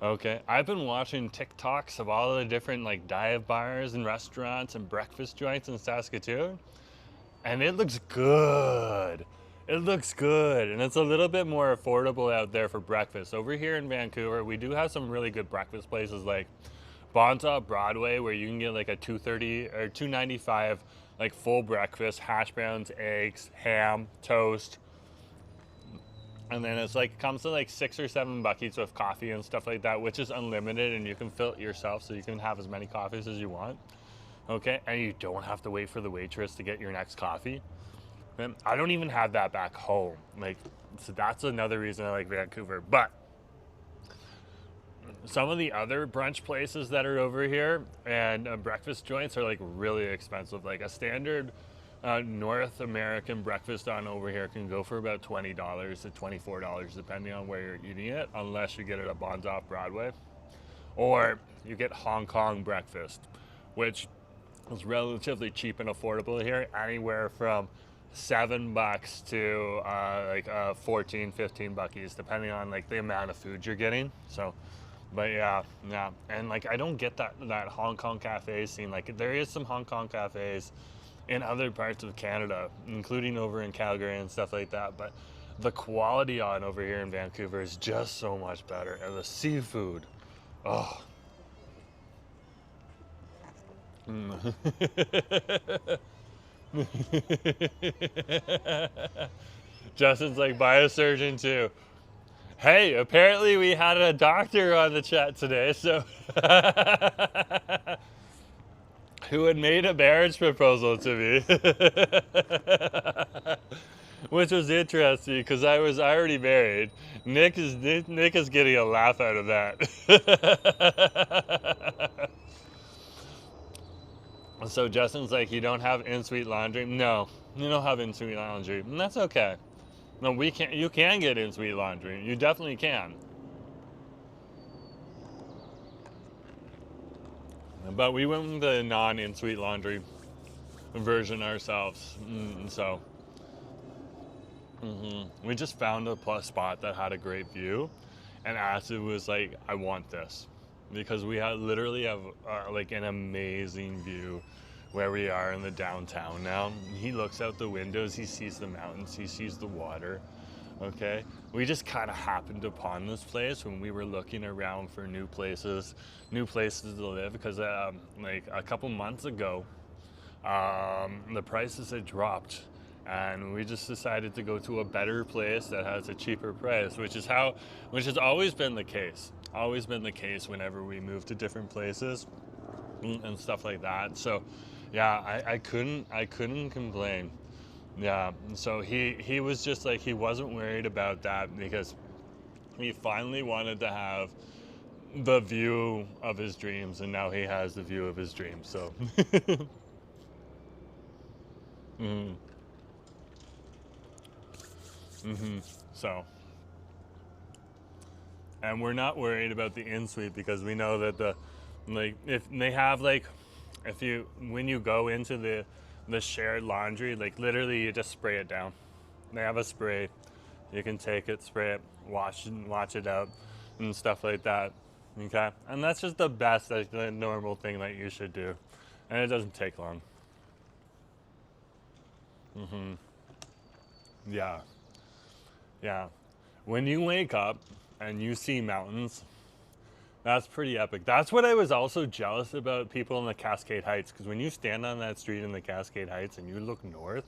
Okay, I've been watching TikToks of all the different like dive bars and restaurants and breakfast joints in Saskatoon, and it looks good. It looks good, and it's a little bit more affordable out there for breakfast. Over here in Vancouver, we do have some really good breakfast places like Bonta Broadway, where you can get like a $2.30 or $2.95 like full breakfast, hash browns, eggs, ham, toast. And then it's like, comes to like 6 or 7 buckets with coffee and stuff like that, which is unlimited, and you can fill it yourself, so you can have as many coffees as you want. Okay, and you don't have to wait for the waitress to get your next coffee. And I don't even have that back home. Like, so that's another reason I like Vancouver. But some of the other brunch places that are over here and breakfast joints are like really expensive. Like a standard North American breakfast on over here can go for about $20 to $24 depending on where you're eating it, unless you get it at Bonds Off Broadway. Or you get Hong Kong breakfast, which is relatively cheap and affordable here, anywhere from $7 to like 14, 15 buckies, depending on like the amount of food you're getting. So, but yeah, and like I don't get that Hong Kong cafe scene. Like there is some Hong Kong cafes in other parts of Canada, including over in Calgary and stuff like that. But the quality on over here in Vancouver is just so much better. And the seafood, oh. Justin's like, biosurgeon too. Hey, apparently we had a doctor on the chat today, so who had made a marriage proposal to me, which was interesting because I was already married. Nick is getting a laugh out of that. So Justin's like, you don't have in-suite laundry? No, you don't have in-suite laundry, and that's okay. No, we can't. You can get in-suite laundry. You definitely can. But we went with the non-in-suite laundry version ourselves. So we just found a plus spot that had a great view, and Acid was like, I want this, because we literally have like an amazing view where we are in the downtown now. He looks out the windows, he sees the mountains, he sees the water. Okay, we just kind of happened upon this place when we were looking around for new places to live, because like a couple months ago, the prices had dropped, and we just decided to go to a better place that has a cheaper price, which has always been the case. Always been the case whenever we move to different places and stuff like that. So yeah, I couldn't complain. Yeah, so he was just like, he wasn't worried about that because he finally wanted to have the view of his dreams, and now he has the view of his dreams. So so, and we're not worried about the in-suite because we know that when you go into the shared laundry, like literally you just spray it down. They have a spray, you can take it, spray it, wash it out and stuff like that. Okay, and that's just the best, like the normal thing that you should do, and it doesn't take long. Yeah, when you wake up and you see mountains, that's pretty epic. That's what I was also jealous about people in the Cascade Heights, because when you stand on that street in the Cascade Heights and you look north,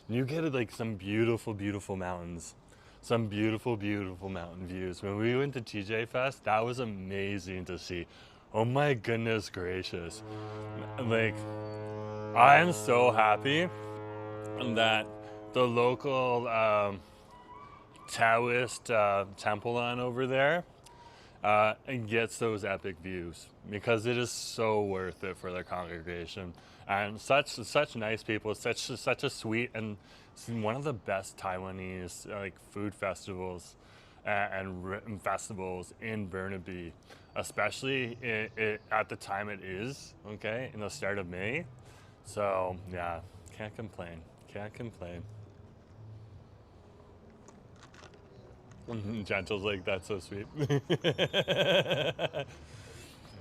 you get like some beautiful, beautiful mountains, some beautiful, beautiful mountain views. When we went to TJ Fest, that was amazing to see. Oh my goodness gracious. Like, I am so happy that the local Taoist temple on over there and gets those epic views, because it is so worth it for their congregation, and such nice people, such a sweet, and one of the best Taiwanese like food festivals and festivals in Burnaby, especially at the time it is, okay, in the start of May. So yeah, can't complain. Gentle's like, that's so sweet.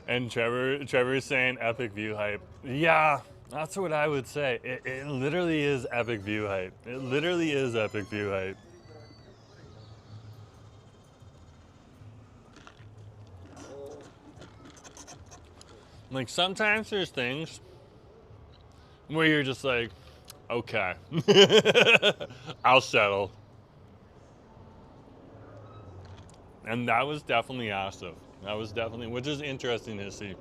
And Trevor's saying epic view hype. Yeah, that's what I would say. It literally is epic view hype. It literally is epic view hype. Like, sometimes there's things where you're just like, okay, I'll settle. And that was definitely acid. Which is interesting to see.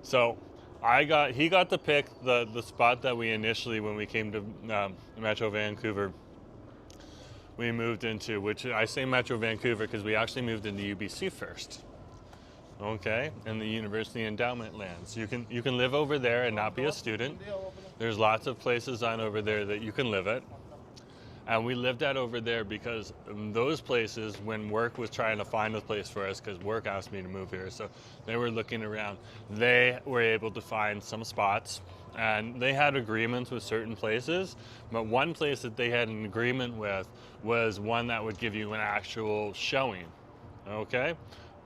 So he got to pick the spot that we initially, when we came to Metro Vancouver, we moved into, which I say Metro Vancouver because we actually moved into UBC first. Okay, in the University Endowment lands. You can live over there and not be a student. There's lots of places on over there that you can live at. And we lived at over there because those places, when work was trying to find a place for us, because work asked me to move here, so they were looking around, they were able to find some spots, and they had agreements with certain places, but one place that they had an agreement with was one that would give you an actual showing, okay,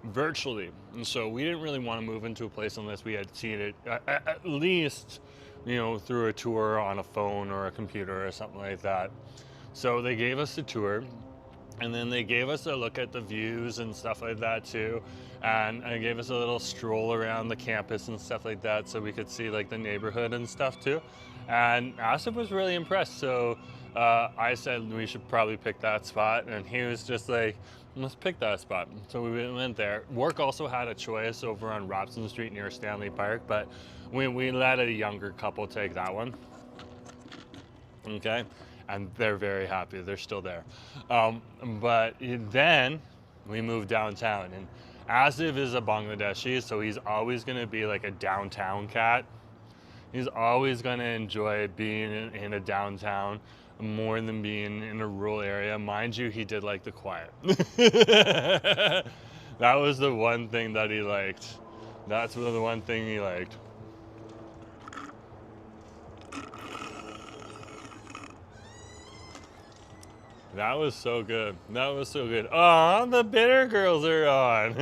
virtually. And so we didn't really want to move into a place unless we had seen it at least you know, through a tour on a phone or a computer or something like that. So they gave us the tour, and then they gave us a look at the views and stuff like that too. And they gave us a little stroll around the campus and stuff like that so we could see like the neighborhood and stuff too. And Asif was really impressed. So I said we should probably pick that spot. And he was just like, let's pick that spot. So we went there. Work also had a choice over on Robson Street near Stanley Park, but we let a younger couple take that one. Okay. And they're very happy. They're still there. But then we moved downtown, and Asif is a Bangladeshi, so he's always going to be like a downtown cat. He's always going to enjoy being in a downtown more than being in a rural area. Mind you, he did like the quiet. That was the one thing that he liked. That's the one thing he liked. That was so good. That was so good. Oh, the bitter girls are on.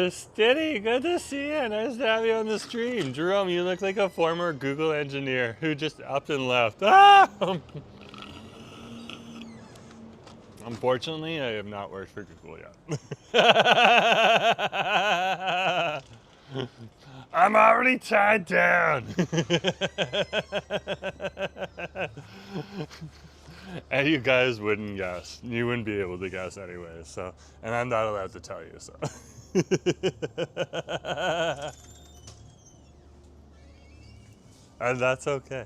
Steady, good to see you. Nice to have you on the stream. Jerome, you look like a former Google engineer who just upped and left. Ah! Unfortunately, I have not worked for Google yet. I'm already tied down. And you guys wouldn't guess. You wouldn't be able to guess anyway. So, and I'm not allowed to tell you. So, and that's okay.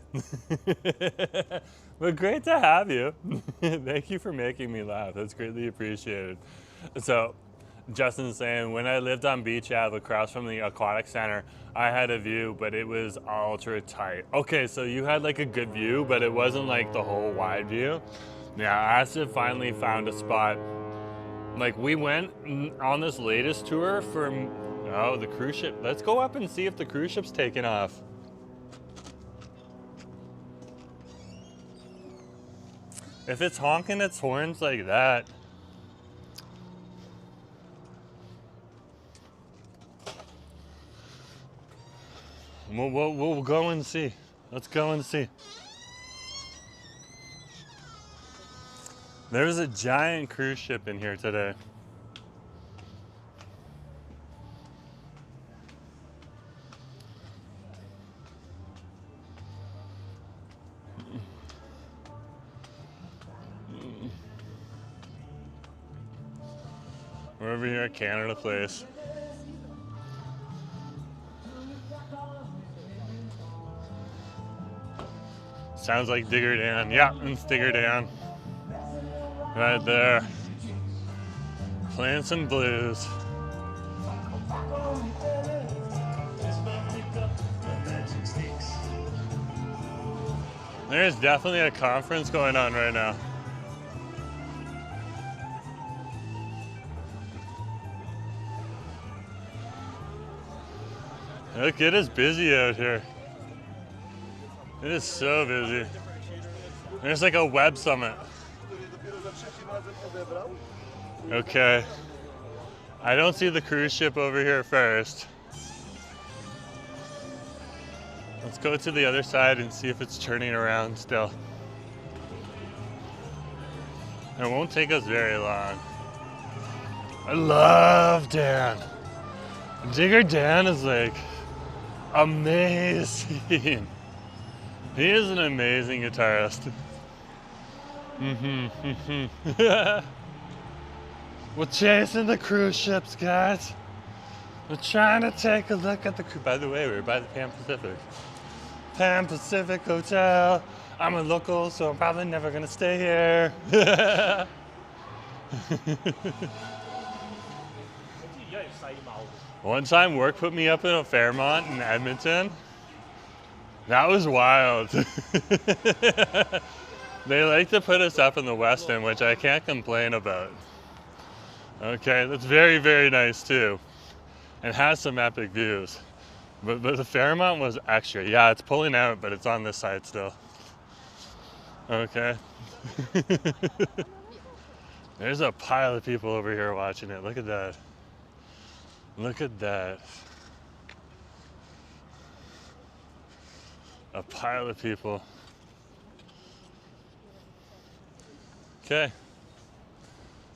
But great to have you. Thank you for making me laugh. That's greatly appreciated. So, Justin's saying, when I lived on Beach Ave across from the aquatic center, I had a view, but it was ultra tight. Okay, so you had like a good view, but it wasn't like the whole wide view. Yeah, Asif finally found a spot. Like we went on this latest tour from, oh, the cruise ship. Let's go up and see if the cruise ship's taking off. If it's honking its horns like that, we'll go and see. Let's go and see. There's a giant cruise ship in here today. We're over here at Canada Place. Sounds like Digger Dan. Yeah, it's Digger Dan. Right there. Playing some blues. There's definitely a conference going on right now. Look, it is busy out here. It is so busy. There's like a web summit. Okay. I don't see the cruise ship over here first. Let's go to the other side and see if it's turning around still. It won't take us very long. I love Dan. Digger Dan is like amazing. He is an amazing guitarist. We're chasing the cruise ships, guys. We're trying to take a look at the cruise. By the way, we're by the Pan Pacific. Pan Pacific Hotel. I'm a local, so I'm probably never gonna stay here. One time work put me up in a Fairmont in Edmonton. That was wild. They like to put us up in the West End, which I can't complain about. Okay, that's very, very nice too. It has some epic views. But the Fairmont was extra. Yeah, it's pulling out, but it's on this side still. Okay. There's a pile of people over here watching it. Look at that. Look at that. A pile of people. Okay.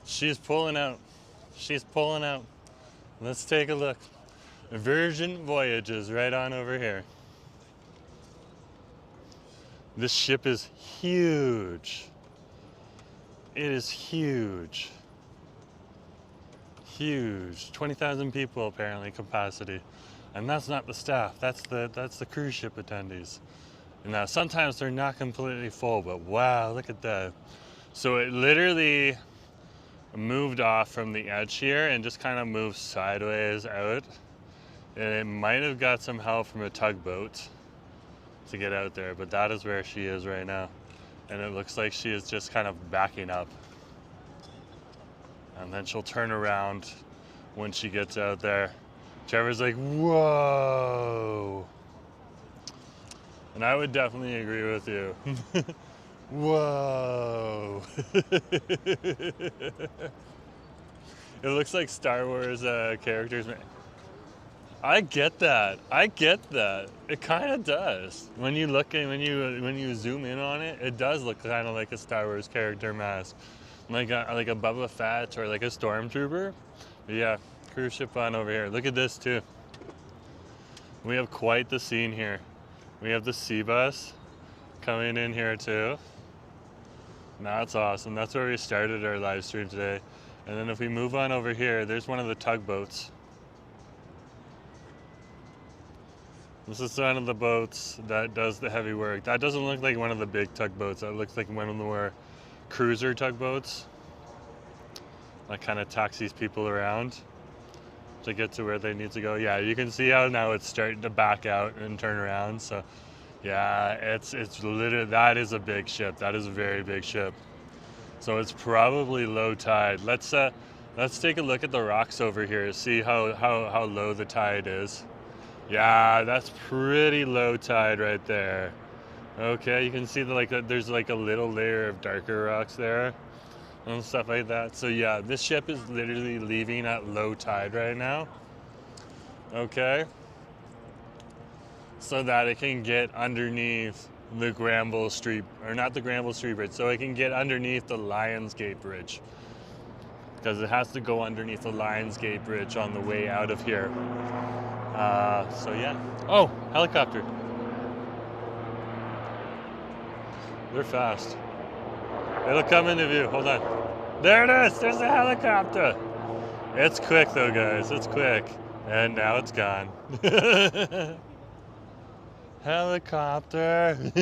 She's pulling out. She's pulling out. Let's take a look. Virgin Voyages right on over here. This ship is huge. It is huge. Huge. 20,000 people apparently capacity. And that's not the staff. That's the cruise ship attendees. Now sometimes they're not completely full, but wow, look at that. So it literally moved off from the edge here and just kind of moved sideways out. And it might have got some help from a tugboat to get out there, but that is where she is right now. And it looks like she is just kind of backing up. And then she'll turn around when she gets out there. Trevor's like, whoa. And I would definitely agree with you. Whoa. It looks like Star Wars characters. I get that. I get that. It kind of does. When you look at when you zoom in on it, it does look kind of like a Star Wars character mask, like a Boba Fett or like a stormtrooper. But yeah, cruise ship on over here. Look at this too. We have quite the scene here. We have the sea bus coming in here too. That's awesome. That's where we started our live stream today. And then if we move on over here, there's one of the tugboats. This is one of the boats that does the heavy work. That doesn't look like one of the big tugboats. That looks like one of the more cruiser tugboats. That kind of taxis people around to get to where they need to go. Yeah, you can see how now it's starting to back out and turn around. So yeah, it's literally, that is a big ship. That is a very big ship. So it's probably low tide. Let's take a look at the rocks over here, see how low the tide is. Yeah, that's pretty low tide right there. Okay, you can see that there's like a little layer of darker rocks there and stuff like that. So yeah, this ship is literally leaving at low tide right now. Okay. So that it can get underneath the Granville Street, or not the Granville Street Bridge, so it can get underneath the Lionsgate Bridge. Because it has to go underneath the Lionsgate Bridge on the way out of here. So yeah. Oh, helicopter. They're fast. It'll come into view. Hold on. There it is. There's a helicopter. It's quick though, guys. It's quick. And now it's gone. Helicopter.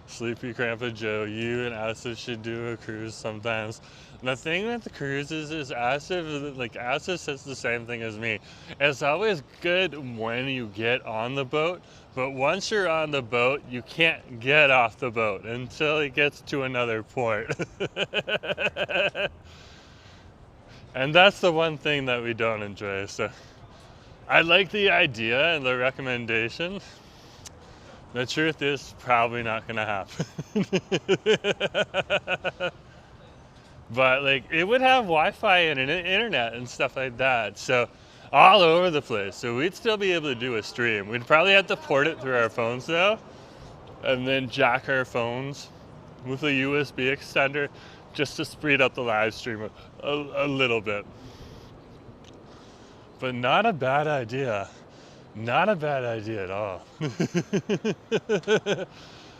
Sleepy Grandpa Joe, you and Asif should do a cruise sometimes. The thing with the cruises is Asif says the same thing as me. It's always good when you get on the boat, but once you're on the boat, you can't get off the boat until it gets to another port. And that's the one thing that we don't enjoy. So I like the idea and the recommendation. The truth is probably not gonna happen. But like it would have Wi-Fi and internet and stuff like that, so all over the place. So we'd still be able to do a stream. We'd probably have to port it through our phones though, and then jack our phones with a USB extender just to speed up the live stream a little bit. But not a bad idea. Not a bad idea at all.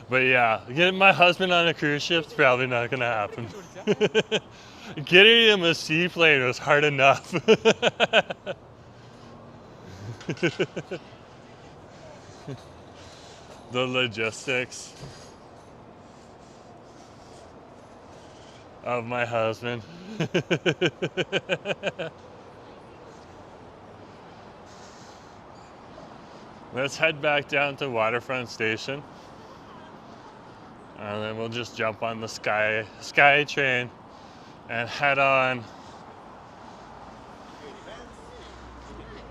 But yeah, getting my husband on a cruise ship's probably not gonna happen. Getting him a seaplane was hard enough. The logistics of my husband. Let's head back down to Waterfront Station. And then we'll just jump on the Sky train and head on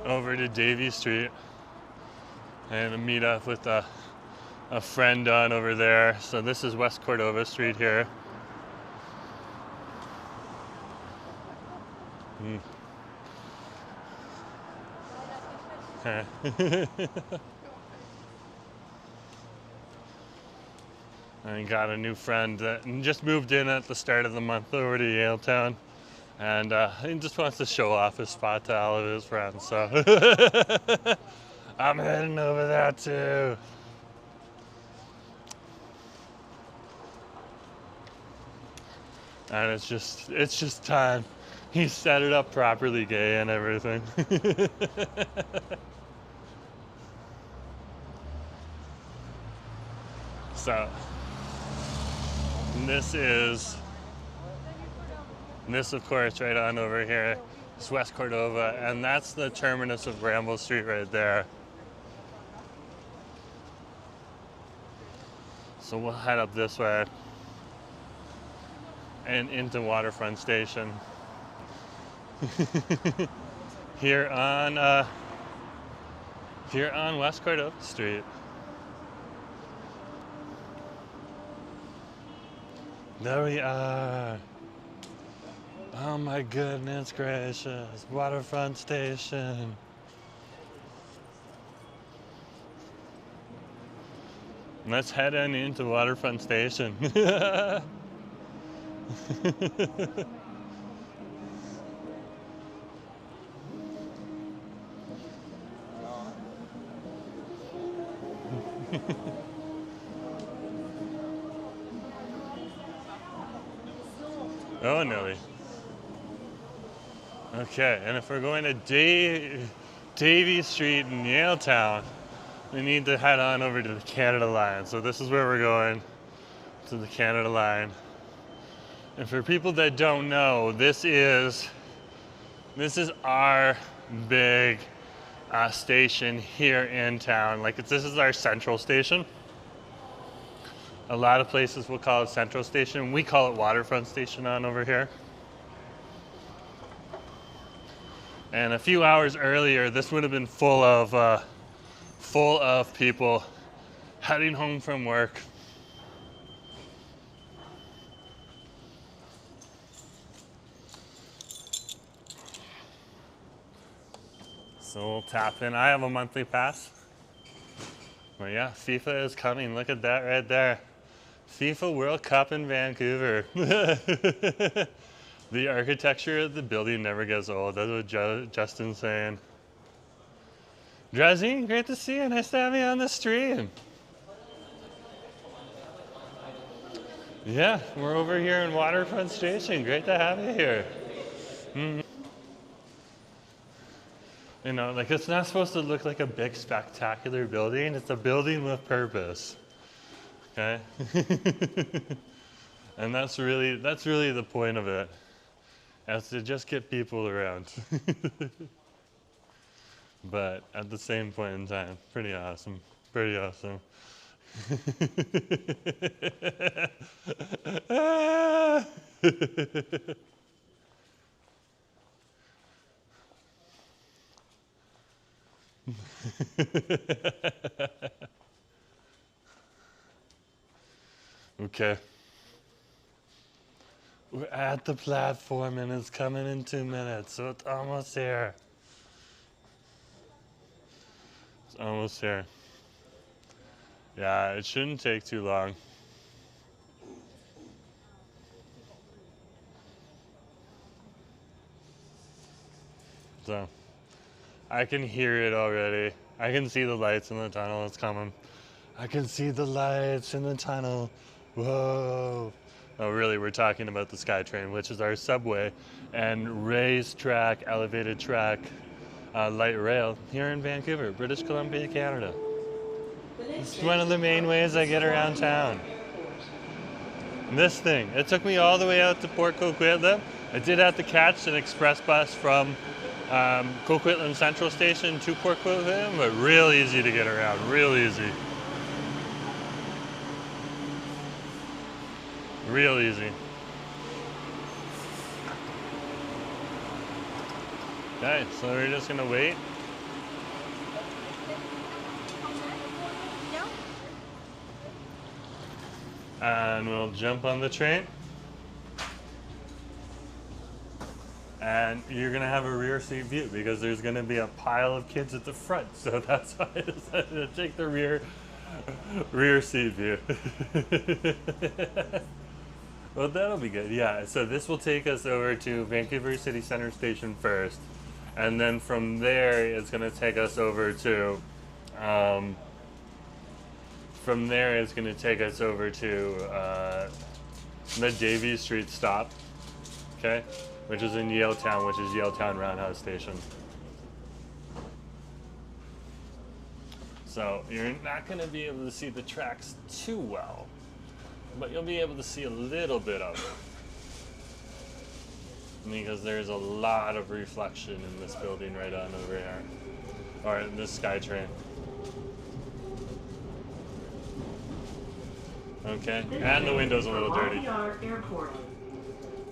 over to Davie Street and meet up with a friend on over there. So this is West Cordova Street here. I got a new friend that just moved in at the start of the month over to Yaletown, and he just wants to show off his spot to all of his friends. So I'm heading over there too. And it's just time. He set it up properly, gay and everything. So this of course right on over here is West Cordova, and that's the terminus of Bramble Street right there. So we'll head up this way and into Waterfront Station. here on West Cordova Street. There we are. Oh my goodness gracious, Waterfront Station. Let's head on into Waterfront Station. Oh, Nelly. Okay, and if we're going to Davie Street in Yaletown, we need to head on over to the Canada line. So this is where we're going, to the Canada line. And for people that don't know, this is our big station here in town. Like this is our central station. A lot of places will call it Central Station. We call it Waterfront Station on over here. And a few hours earlier, this would have been full of people heading home from work. So we'll tap in. I have a monthly pass. But yeah, FIFA is coming. Look at that right there. FIFA World Cup in Vancouver. The architecture of the building never gets old. That's what Justin's saying. Drazine, great to see you. Nice to have you on the stream. Yeah, we're over here in Waterfront Station. Great to have you here. Mm-hmm. You know, like it's not supposed to look like a big spectacular building. It's a building with purpose. Okay? And that's really the point of it. Is to just get people around. But at the same point in time, pretty awesome. Pretty awesome. Okay. We're at the platform and it's coming in 2 minutes, so it's almost here. It's almost here. Yeah, it shouldn't take too long. So, I can hear it already. I can see the lights in the tunnel. It's coming. I can see the lights in the tunnel. Whoa. Oh, really, we're talking about the SkyTrain, which is our subway and raised track, elevated track, light rail here in Vancouver, British Columbia, Canada. It's one of the main ways I get around town. This thing, it took me all the way out to Port Coquitlam. I did have to catch an express bus from Coquitlam Central Station to Port Coquitlam, but real easy to get around, real easy. Real easy. Okay, so we're just gonna wait. And we'll jump on the train. And you're gonna have a rear seat view because there's gonna be a pile of kids at the front. So that's why I decided to take the rear seat view. Well, that'll be good. Yeah, so this will take us over to Vancouver City Center Station first. And then from there, it's going to take us over to, the Davie Street stop, okay? Which is in Yaletown, which is Yaletown Roundhouse Station. So you're not going to be able to see the tracks too well, but you'll be able to see a little bit of it. Because there's a lot of reflection in this building right on over here. Or in this SkyTrain. Okay, and the window's a little dirty.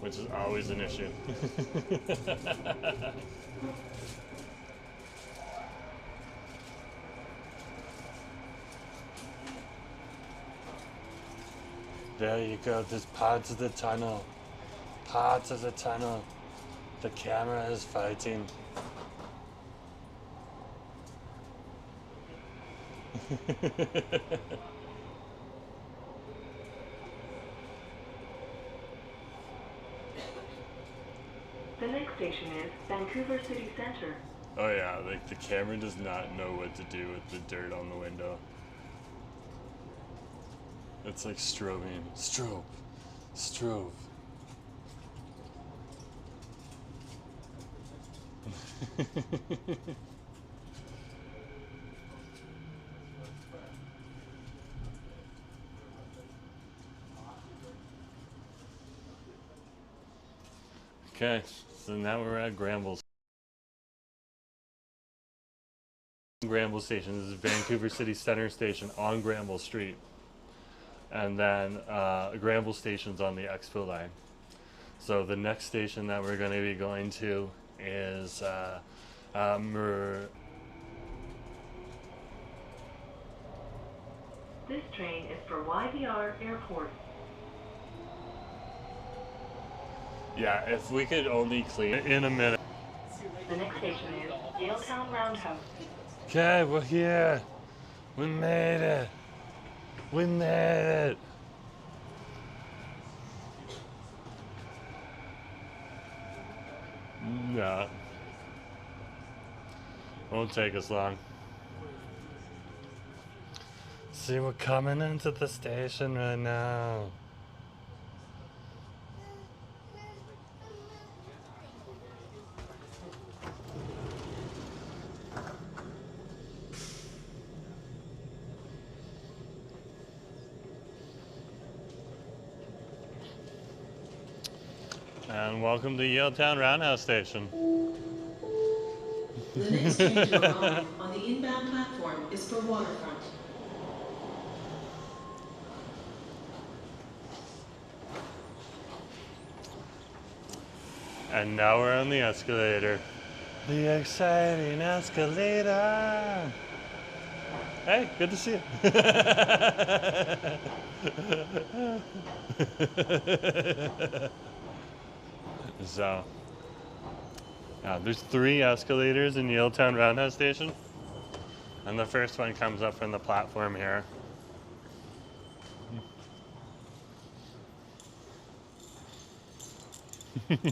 Which is always an issue. There you go, there's parts of the tunnel. Parts of the tunnel. The camera is fighting.
The next station is Vancouver City Center.
Oh yeah, like the camera does not know what to do with the dirt on the window. It's like strobing. Strobe. Strobe. Okay, so now we're at Granville. Granville Station. This is Vancouver City Center Station on Granville Street. And then Granville Station's on the Expo line. So the next station that we're going to be going to is
This train is for YVR Airport.
Yeah, if we could only clean it in a minute.
The next station is Yaletown Roundhouse.
Okay, we're here. We made it. We made it. No. Won't take us long. See, we're coming into the station right now. And welcome to Yaletown Roundhouse Station.
The next train to arrive on the inbound platform is for Waterfront.
And now we're on the escalator. The exciting escalator. Hey, good to see you. So, there's 3 escalators in Yaletown Roundhouse Station. And the first one comes up from the platform here.
이게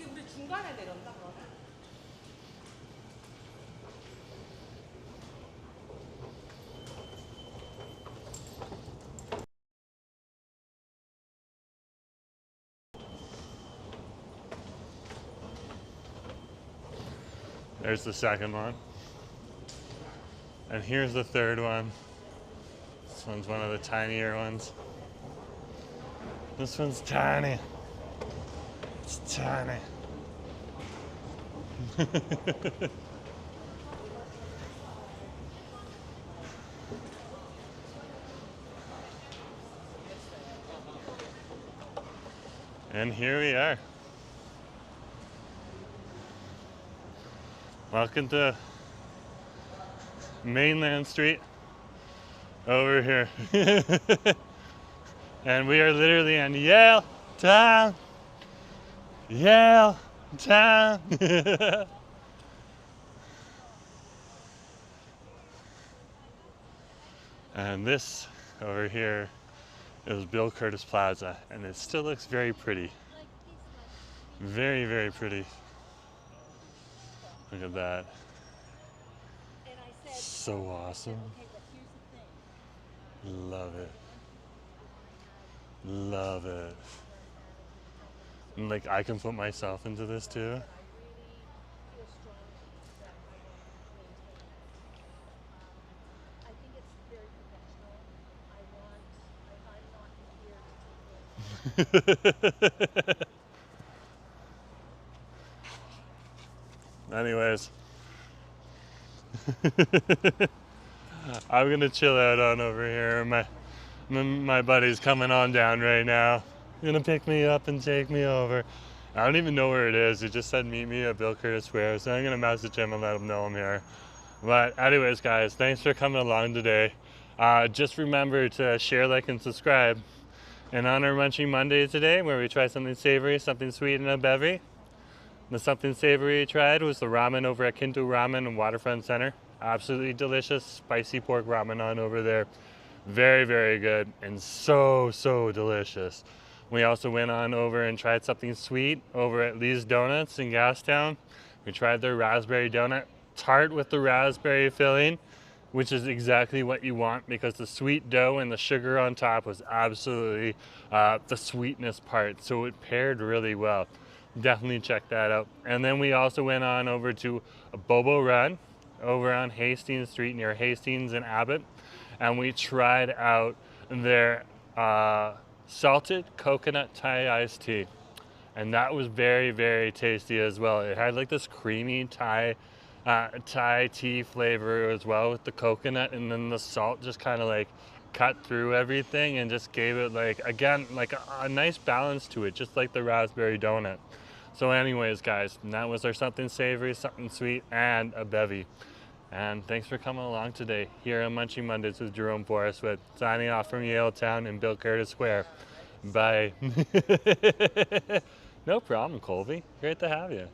우리 중간에 내렸나 그러면?
There's the second one. And here's the third one. This one's one of the tinier ones. This one's tiny. It's tiny. And here we are. Welcome to Mainland Street over here. And we are literally in Yaletown. Yaletown. And this over here is Bill Curtis Plaza, and it still looks very pretty. Very, very pretty. Look at that. So awesome. Love it. Love it. And like I can put myself into this too. Anyways, I'm gonna chill out on over here. My buddy's coming on down right now. He's gonna pick me up and take me over. I don't even know where it is. He just said meet me at Bill Curtis Square, so I'm gonna message him and let him know I'm here. But anyways, guys, thanks for coming along today. Just remember to share, like, and subscribe. And on our Munchie Monday today, where we try something savory, something sweet, and a beverage. The something savory we tried was the ramen over at Kinto Ramen in Waterfront Center. Absolutely delicious, spicy pork ramen on over there. Very, very good, and so, so delicious. We also went on over and tried something sweet over at Lee's Donuts in Gastown. We tried their raspberry donut tart with the raspberry filling, which is exactly what you want because the sweet dough and the sugar on top was absolutely the sweetness part. So it paired really well. Definitely check that out. And then we also went on over to Boba Run over on Hastings Street near Hastings and Abbott. And we tried out their salted coconut Thai iced tea. And that was very, very tasty as well. It had like this creamy Thai tea flavor as well with the coconut, and then the salt just kind of like cut through everything and just gave it like, again, like a nice balance to it, just like the raspberry donut. So anyways, guys, that was our something savory, something sweet, and a bevy. And thanks for coming along today here on Munchie Mondays with Jerome Forrestwood, signing off from Yaletown and Bill Curtis Square. Bye. No problem, Colby. Great to have you.